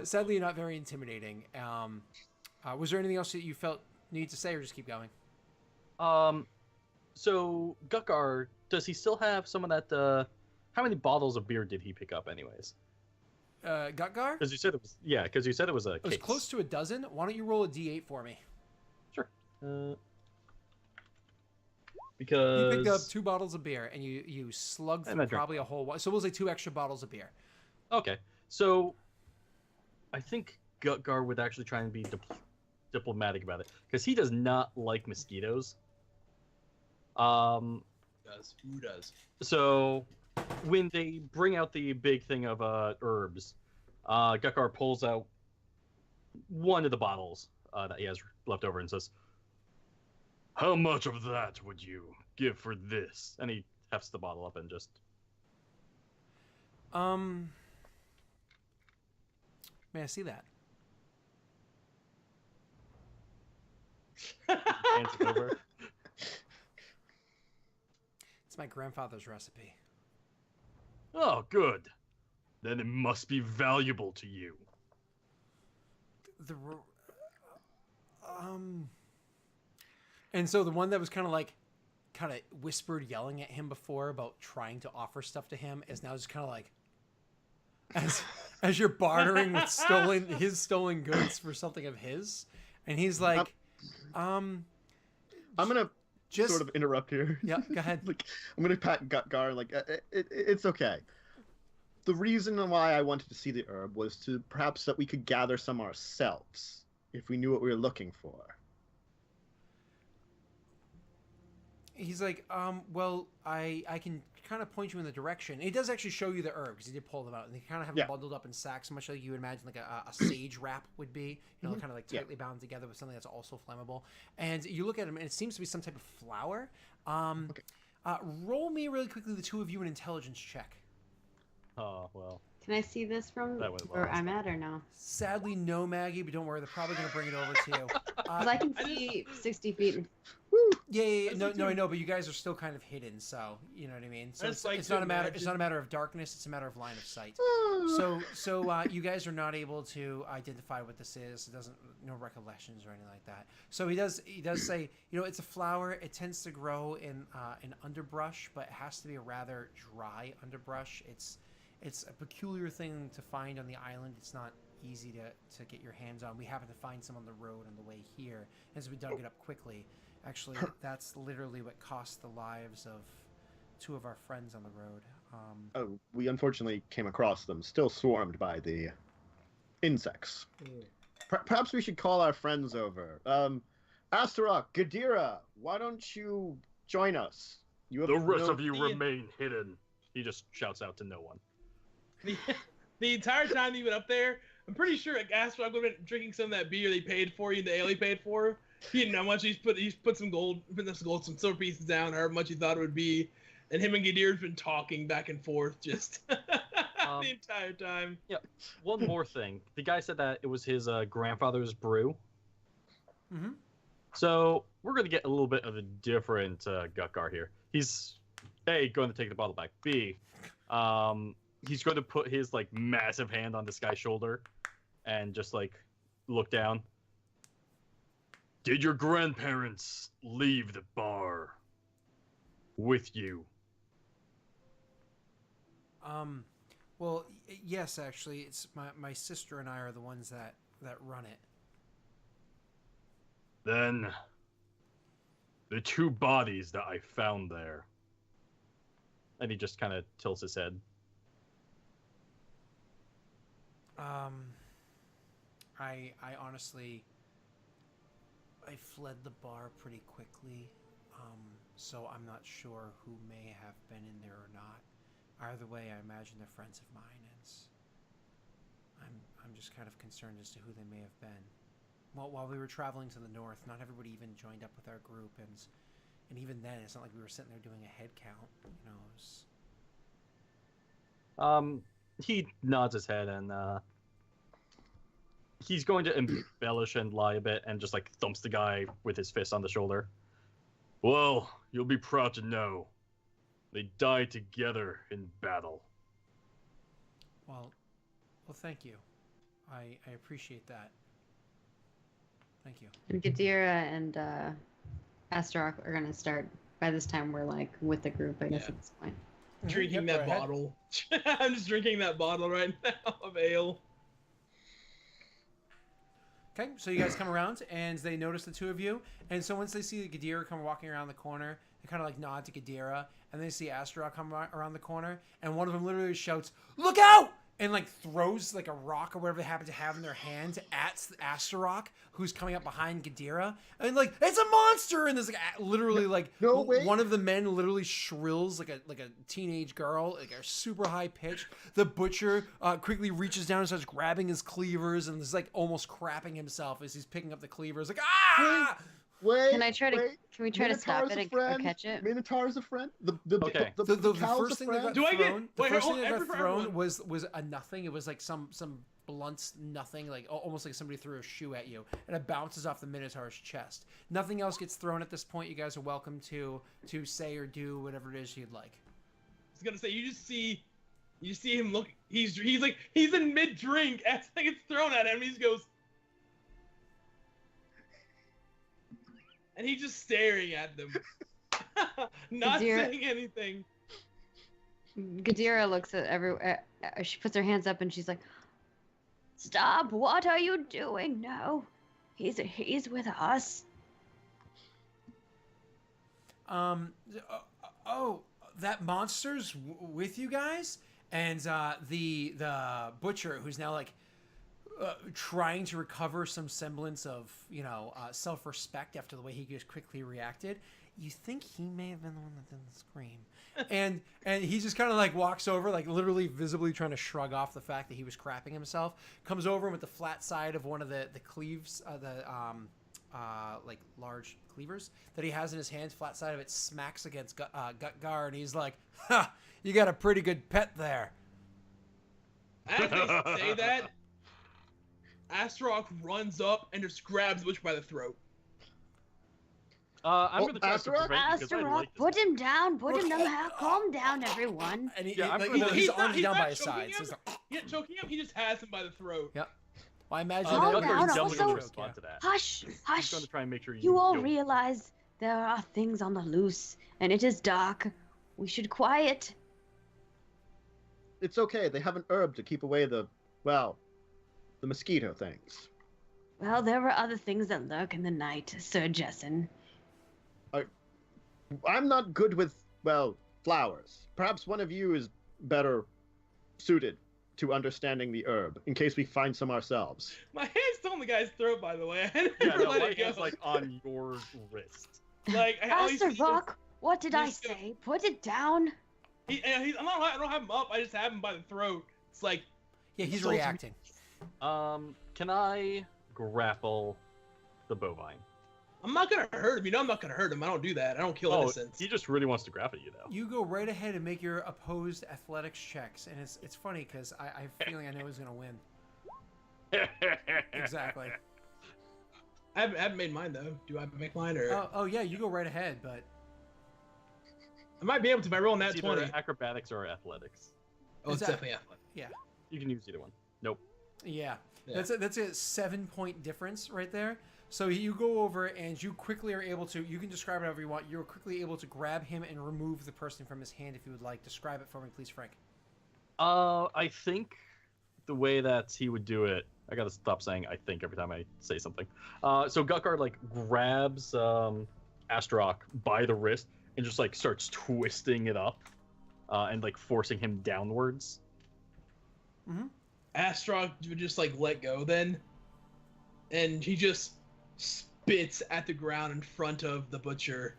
sadly, you're not very intimidating. Was there anything else that you felt needed to say, or just keep going? So Gutkar, does he still have some of that? How many bottles of beer did he pick up, anyways? Gutgar? Because you said it was because you said it was a It was case. close to a dozen. Why don't you roll a d8 for me? Sure. You Because picked up 2 bottles of beer and you slugged And through I drank probably a whole. So we'll say 2 extra bottles of beer. Okay, so I think Gutkar would actually try and be diplomatic about it because he does not like mosquitoes. Who does? So when they bring out the big thing of herbs, Gutkar pulls out one of the bottles that he has left over and says, "How much of that would you give for this?" And he hefts the bottle up and just May I see that? hands it over. It's my grandfather's recipe. Oh, good. Then it must be valuable to you. And so the one that was kind of whispered yelling at him before about trying to offer stuff to him is now just kind of like, as you're bartering with his stolen goods for something of his, and he's like, I'm gonna just sort of interrupt here. yeah, go ahead. Like, I'm gonna pat Gutkar. Like, it's okay. The reason why I wanted to see the herb was to perhaps that we could gather some ourselves if we knew what we were looking for. He's like, well, I can kind of point you in the direction. He does actually show you the herbs. He did pull them out, and they kind of have them bundled up in sacks, much like you would imagine like a sage wrap would be. You know, kind of like tightly bound together with something that's also flammable. And you look at them, and it seems to be some type of flower. Roll me really quickly, the two of you, an intelligence check. Oh, well. Can I see this from That went where well. I'm at or no? Sadly, no, Maggie, but don't worry. They're probably going to bring it over to you. Because I can see 60 feet. Yeah. That's No, like I know, but you guys are still kind of hidden, so you know what I mean. So I it's, just like it's to not a matter. It's imagine- not a matter of darkness. It's a matter of line of sight. So you guys are not able to identify what this is. It doesn't no recollections or anything like that. So he does say, it's a flower. It tends to grow in underbrush, but it has to be a rather dry underbrush. It's a peculiar thing to find on the island. It's not easy to get your hands on. We happened to find some on the road on the way here, as we dug it up quickly. Actually, that's literally what cost the lives of 2 of our friends on the road. Oh, we unfortunately came across them, still swarmed by the insects. Perhaps we should call our friends over. Astaroth, Gadira, why don't you join us? You have The rest no- of you remain hidden. He just shouts out to no one. The entire time you went up there, I'm pretty sure Astaroth would have been drinking some of that beer they paid for you, the ale he paid for. He didn't know how much he's put some some silver pieces down, however much he thought it would be. And him and Gadir's been talking back and forth just the entire time. Yeah. One more thing. The guy said that it was his grandfather's brew. Mm-hmm. So we're going to get a little bit of a different Gutgar here. He's A, going to take the bottle back. B, he's going to put his like massive hand on this guy's shoulder and just like look down. Did your grandparents leave the bar with you? Well, yes, actually, it's my sister and I are the ones that run it. Then the 2 bodies that I found there. And he just kind of tilts his head. I honestly, I fled the bar pretty quickly, so I'm not sure who may have been in there or not. Either way, I imagine they're friends of mine, and I'm just kind of concerned as to who they may have been. Well, while we were traveling to the north, not everybody even joined up with our group, and even then, it's not like we were sitting there doing a head count. You know, it was... He nods his head and he's going to embellish and lie a bit and just like thumps the guy with his fist on the shoulder. Well, you'll be proud to know they died together in battle. Well, thank you. I appreciate that. Thank you. And Gadira and Astaroth are gonna start. By this time, we're like with the group, I guess, Yeah. at this point. Drinking Yep, that go ahead. bottle. I'm just drinking that bottle right now of ale. Okay, so you guys come around and they notice the 2 of you, and so once they see Gadira come walking around the corner, they kind of like nod to Gadira, and they see Astaroth come around the corner, and one of them literally shouts, "Look out!" and like throws like a rock or whatever they happen to have in their hand at Astaroth, who's coming up behind Gadira, and like, it's a monster! And there's like literally like No way. one of the men literally shrills like a teenage girl, like a super high pitch. The butcher quickly reaches down and starts grabbing his cleavers, and is like almost crapping himself as he's picking up the cleavers, like ah! Wait, Can I try to? wait. Can we try to stop Minotaur's it a or friend. catch it? Minotaur's a friend. The Okay. The cow's first a thing that got friend. Do I get- thrown, the wait, first hold- thing that every- got for thrown everyone. was a nothing. It was like some blunt nothing, like almost like somebody threw a shoe at you, and it bounces off the Minotaur's chest. Nothing else gets thrown at this point. You guys are welcome to say or do whatever it is you'd like. I was gonna say you see him look. He's in mid drink as it gets thrown at him. And he just goes, and he's just staring at them, not Gadira- saying anything. Gadira looks at she puts her hands up and she's like, "Stop! What are you doing? No, he's with us." Oh, that monster's with you guys, and the butcher, who's now like trying to recover some semblance of self-respect after the way he just quickly reacted. You think he may have been the one that didn't scream, and he just kind of like walks over, like literally visibly trying to shrug off the fact that he was crapping himself. Comes over and with the flat side of one of the cleaves, like large cleavers that he has in his hands, flat side of it smacks against Gutgar, and he's like, "Ha! You got a pretty good pet there." As they say that, Astaroth runs up and just grabs Witch by the throat. I'm Oh, going to try to Astaroth? prevent you because I Astaroth, like this put guy. him down. Put him down. Calm down, everyone. And Yeah, I'm like, gonna- his He's arms not down by choking his sides. him. So he's like, Yeah, choking him. He just has him by the throat. yep. Well, I imagine Calm that down, Gutgar's was definitely also- going to respond to that. Hush, He's hush. going to try and make sure You all don't- realize there are things on the loose, and it is dark. We should quiet. it's okay. They have an herb to keep away the mosquito things. Well, there are other things that lurk in the night, Sir Jessen. I'm not good with, flowers. Perhaps one of you is better suited to understanding the herb, in case we find some ourselves. My hand's still on the guy's throat, by the way. I Yeah, never no, let my it go. hand's like on your wrist. Like, all he's- Master Rock, what did I he's go- say? Put it down. I don't have him up. I just have him by the throat. It's like, Yeah, he's So- reacting. Can I grapple the bovine? I'm not gonna hurt him. You know, I'm not gonna hurt him. I don't do that. I don't kill Oh, innocents. he just really wants to grapple you, though. You go right ahead and make your opposed athletics checks, and it's funny because I have a feeling I know who's gonna win. Exactly. I haven't made mine though. Do I make mine or? Oh yeah, you go right ahead, but I might be able to by rolling that It's either 20. acrobatics or athletics. Oh, it's Is that- definitely athletic. You can use either one. Nope. yeah, Yeah. that's a 7-point difference right there. So you go over and you quickly are able to. You can describe it however you want. You're quickly able to grab him and remove the person from his hand if you would like. Describe it for me, please, Frank. I think the way that he would do it, I gotta stop saying I think every time I say something. So Gutkar like grabs Astrok by the wrist and just like starts twisting it up, and like forcing him downwards. Astrok would just like let go then, and he just spits at the ground in front of the butcher.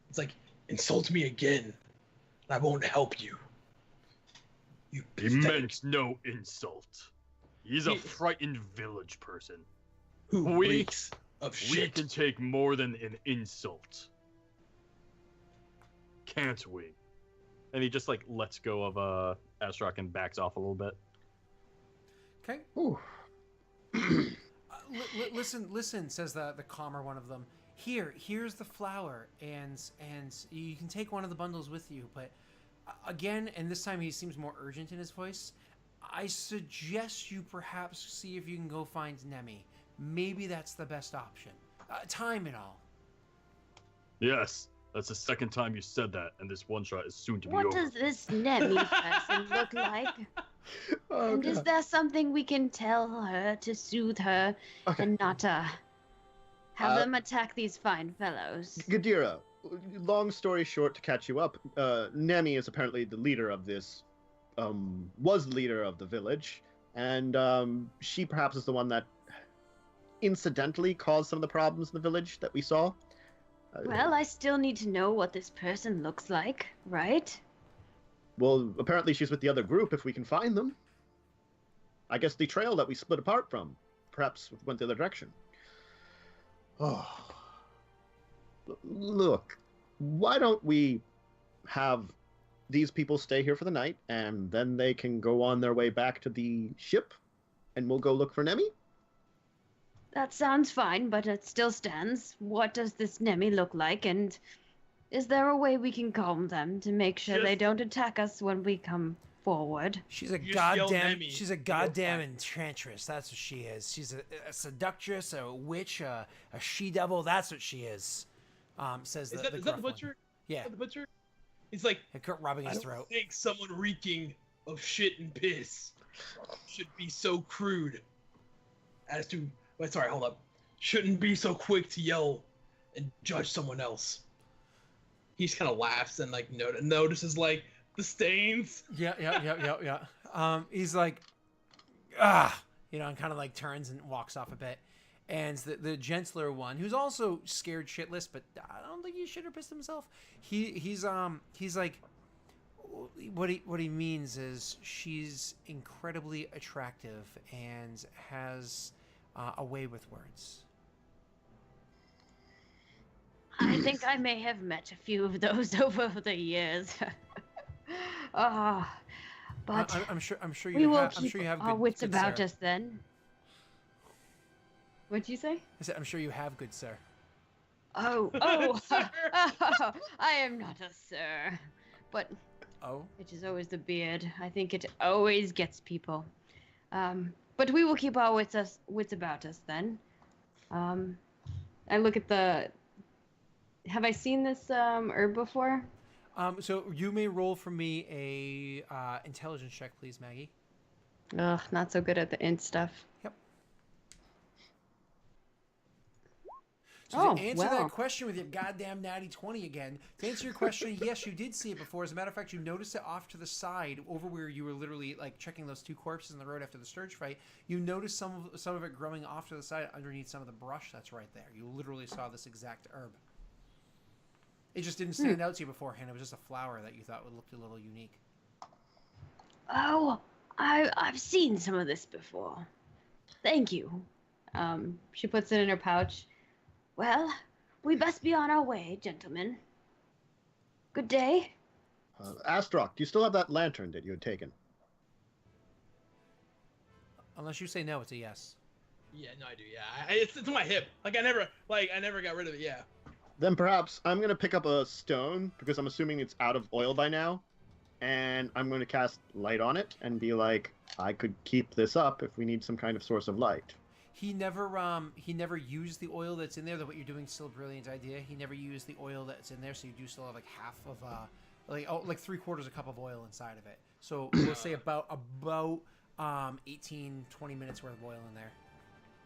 It's like, insult me again, and I won't help you. You He pathetic meant no insult. He's a He- frightened village person. who we- reeks of We shit. can take more than an insult. Can't we? And he just like lets go of Astrok and backs off a little bit. Okay. Ooh. Listen, says the calmer one of them. Here's the flower, and you can take one of the bundles with you. But again, and this time he seems more urgent in his voice. I suggest you perhaps see if you can go find Nemi. Maybe that's the best option. Time and all. Yes, that's the second time you said that, and this one shot is soon to be What over. does this Nemi person look like? Oh, And is God. there something we can tell her to soothe her Okay. and not have Uh, them attack these fine fellows? Gadira, long story short, to catch you up, Nemi is apparently the leader of this, was the leader of the village, and she perhaps is the one that incidentally caused some of the problems in the village that we saw. Well, I still need to know what this person looks like, right? Well, apparently she's with the other group if we can find them. I guess the trail that we split apart from perhaps went the other direction. Oh. Look, why don't we have these people stay here for the night and then they can go on their way back to the ship and we'll go look for Nemi? That sounds fine, but it still stands. What does this Nemi look like, and is there a way we can calm them to make sure they Just- don't attack us when we come forward? She's a You just yell goddamn. Nemi, She's a you'll goddamn find- enchantress. That's what she is. She's a seductress, a witch, a she devil. That's what she is. Says Is the that, the is that the gruff one. butcher? Yeah, Is that the butcher? He's like, and Kurt rubbing I his don't throat. think someone reeking of shit and piss should be so crude as to. Wait, sorry, hold up. Shouldn't be so quick to yell and judge someone else. He just kind of laughs and like notices like the stains. Yeah. He's like, and kind of like turns and walks off a bit. And the gentler one, who's also scared shitless, but I don't think he shit or pissed himself. He's like, what he means is she's incredibly attractive and has a way with words. I think I may have met a few of those over the years. But I'm sure we will I'm keep sure you have our good, wits good about sir. us then. What'd you say? I said, I'm sure you have good sir. Oh, Sir. I am not a sir. But Oh, it is always the beard. I think it always gets people. But we will keep our wits about us then. I look at the. Have I seen this herb before? So you may roll for me a intelligence check, please, Maggie. Ugh, not so good at the int stuff. Yep. So Oh, to answer well. that question with your goddamn natty 20 again, to answer your question, yes, you did see it before. As a matter of fact, you noticed it off to the side, over where you were literally like checking those 2 corpses in the road after the Sturge fight. You noticed some of it growing off to the side underneath some of the brush that's right there. You literally saw this exact herb. It just didn't stand out to you beforehand. It was just a flower that you thought would look a little unique. Oh, I've seen some of this before. Thank you. She puts it in her pouch. Well, we best be on our way, gentlemen. Good day. Astrok, do you still have that lantern that you had taken? Unless you say no, it's a yes. Yeah, no, I do. Yeah, it's on my hip. Like I never got rid of it. Yeah. Then perhaps I'm gonna pick up a stone because I'm assuming it's out of oil by now, and I'm going to cast light on it and be like, I could keep this up if we need some kind of source of light. He never used the oil that's in there. That what you're doing is still a brilliant idea. He never used the oil that's in there, so you do still have like half of like 3/4 a cup of oil inside of it. So we'll say about 18, 20 minutes worth of oil in there.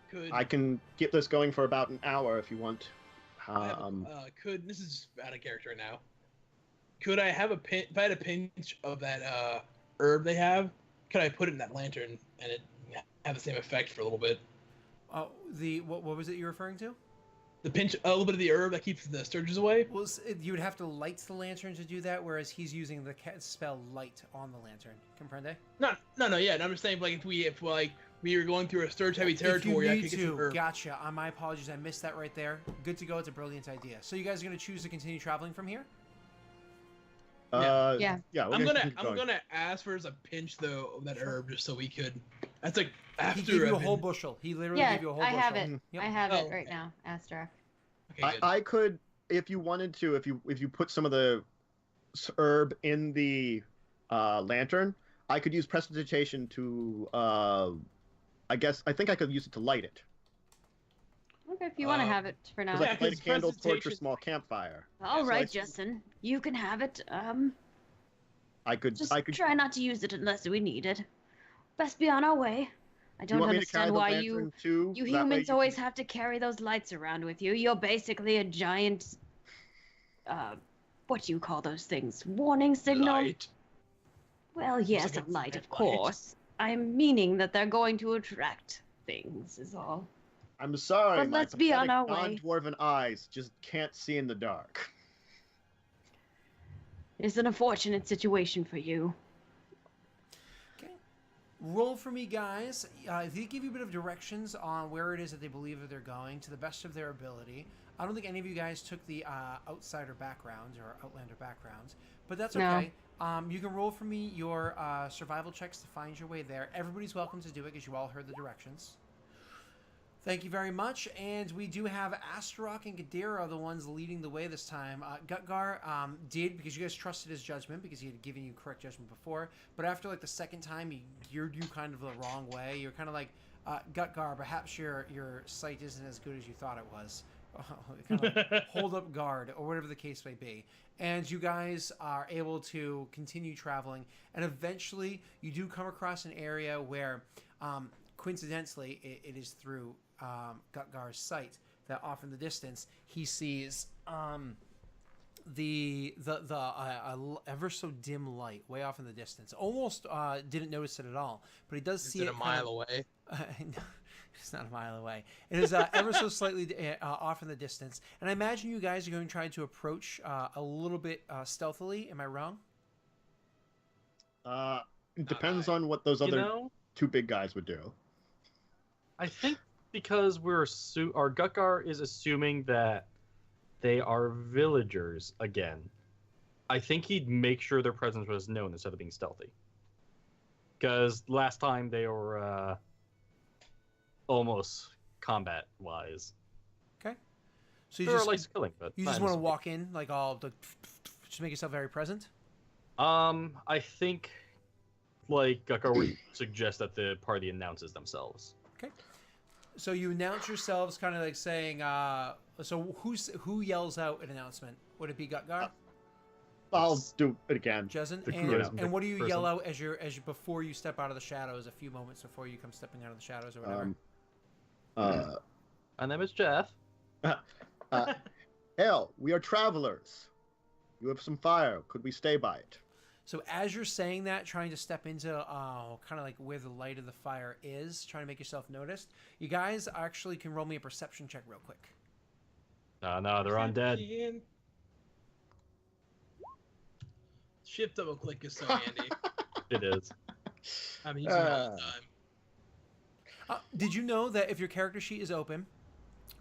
Could I can get this going for about an hour if you want. this is out of character right now. Could I have if I had a pinch of that herb they have, could I put it in that lantern and it have the same effect for a little bit? What was it you're referring to? A little bit of the herb that keeps the sturges away. Well, you would have to light the lantern to do that, whereas he's using the spell light on the lantern. Comprende? No, yeah. I'm just saying, like, if we were going through a sturge-heavy territory, I could get some herb. Gotcha. My apologies, I missed that right there. Good to go. It's a brilliant idea. So you guys are going to choose to continue traveling from here? Yeah. I'm gonna ask for a pinch though of that herb just so we could. That's like after he gave you a whole bushel. He literally gave you a whole bushel. I have it. Yep. I have Oh, it right okay. now, Astra. Okay, good. I could, if you wanted to, if you put some of the herb in the lantern, I could use prestidigitation to. I think I could use it to light it. Okay, if you want to have it for now. Because I Yeah, could light a 'cause candle, torch, or prestidigitation- small campfire. All so right, I- Justin, you can have it. I could. Just I could. try not to use it unless we need it. Best be on our way. I Do you don't want me to carry understand the why lantern too? you That way humans you always can- have to carry those lights around with you. You're basically a giant, what do you call those things? Warning signal? Light. Well, yes, like a a light, of light. course. I'm meaning that they're going to attract things, is all. I'm sorry. But my let's be on pathetic our way. non-dwarven eyes just can't see in the dark. It's an unfortunate situation for you. Okay. Roll for me, guys. They give you a bit of directions on where it is that they believe that they're going to the best of their ability. I don't think any of you guys took the outsider backgrounds or outlander backgrounds, but that's No. okay. You can roll for me your survival checks to find your way there. Everybody's welcome to do it because you all heard the directions. Thank you very much. And we do have Astaroth and Gadira, the ones leading the way this time. Gutgar did, because you guys trusted his judgment, because he had given you correct judgment before. But after like the second time, he geared you kind of the wrong way. You're kind of like, Gutgar, perhaps your sight isn't as good as you thought it was. Kind of like hold up guard, or whatever the case may be. And you guys are able to continue traveling. And eventually, you do come across an area where, coincidentally, it is through Gutgar's sight that off in the distance he sees the ever so dim light way off in the distance. Almost didn't notice it at all, but he does see it a mile away. It's not a mile away. It is ever so slightly off in the distance, and I imagine you guys are going to try to approach a little bit stealthily. Am I wrong? It depends on what those other You know, two big guys would do. I think because our Gutgar is assuming that they are villagers again. I think he'd make sure their presence was known instead of being stealthy. Because last time they were almost combat-wise. Okay. So They were like killing, but you not just in want to this walk in like all the just make yourself very present. I think like Gutgar would suggest that the party announces themselves. Okay. So you announce yourselves, kind of like saying. So who yells out an announcement? Would it be Gutgar? I'll do it again. Jezin, The and, charisma and what do you person. yell out as you before you step out of the shadows? A few moments before you come stepping out of the shadows or whatever. My name is Jeff. Hail, we are travelers. You have some fire. Could we stay by it? So as you're saying that, trying to step into kind of like where the light of the fire is, trying to make yourself noticed, you guys actually can roll me a perception check real quick. No, they're undead. Shift double click is so handy. It is. I'm using it all the time. Did you know that if your character sheet is open,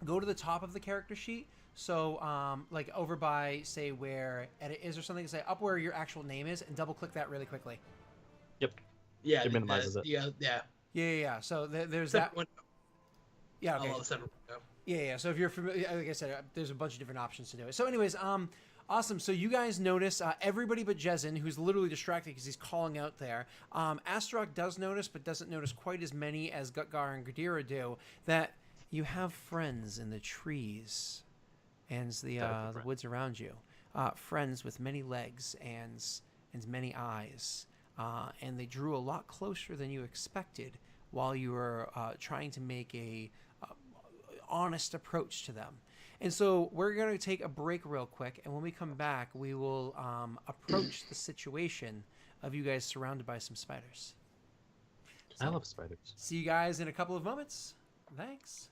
go to the top of the character sheet. So, like over by, say, where edit is or something, say up where your actual name is, and double click that really quickly. Yep. Yeah, It minimizes it. Yeah. Yeah. So there's Separate that. window. Yeah. I Okay. love the separate window. Yeah. So if you're familiar, like I said, there's a bunch of different options to do it. So, anyways, awesome. So you guys notice everybody but Jezin, who's literally distracted because he's calling out there. Astaroth does notice, but doesn't notice quite as many as Gutgar and Gadira do. That you have friends in the trees and the woods around you. Friends with many legs and many eyes. And they drew a lot closer than you expected while you were trying to make a honest approach to them. And so we're going to take a break real quick, and when we come back, we will approach the situation of you guys surrounded by some spiders. I love spiders. See you guys in a couple of moments. Thanks.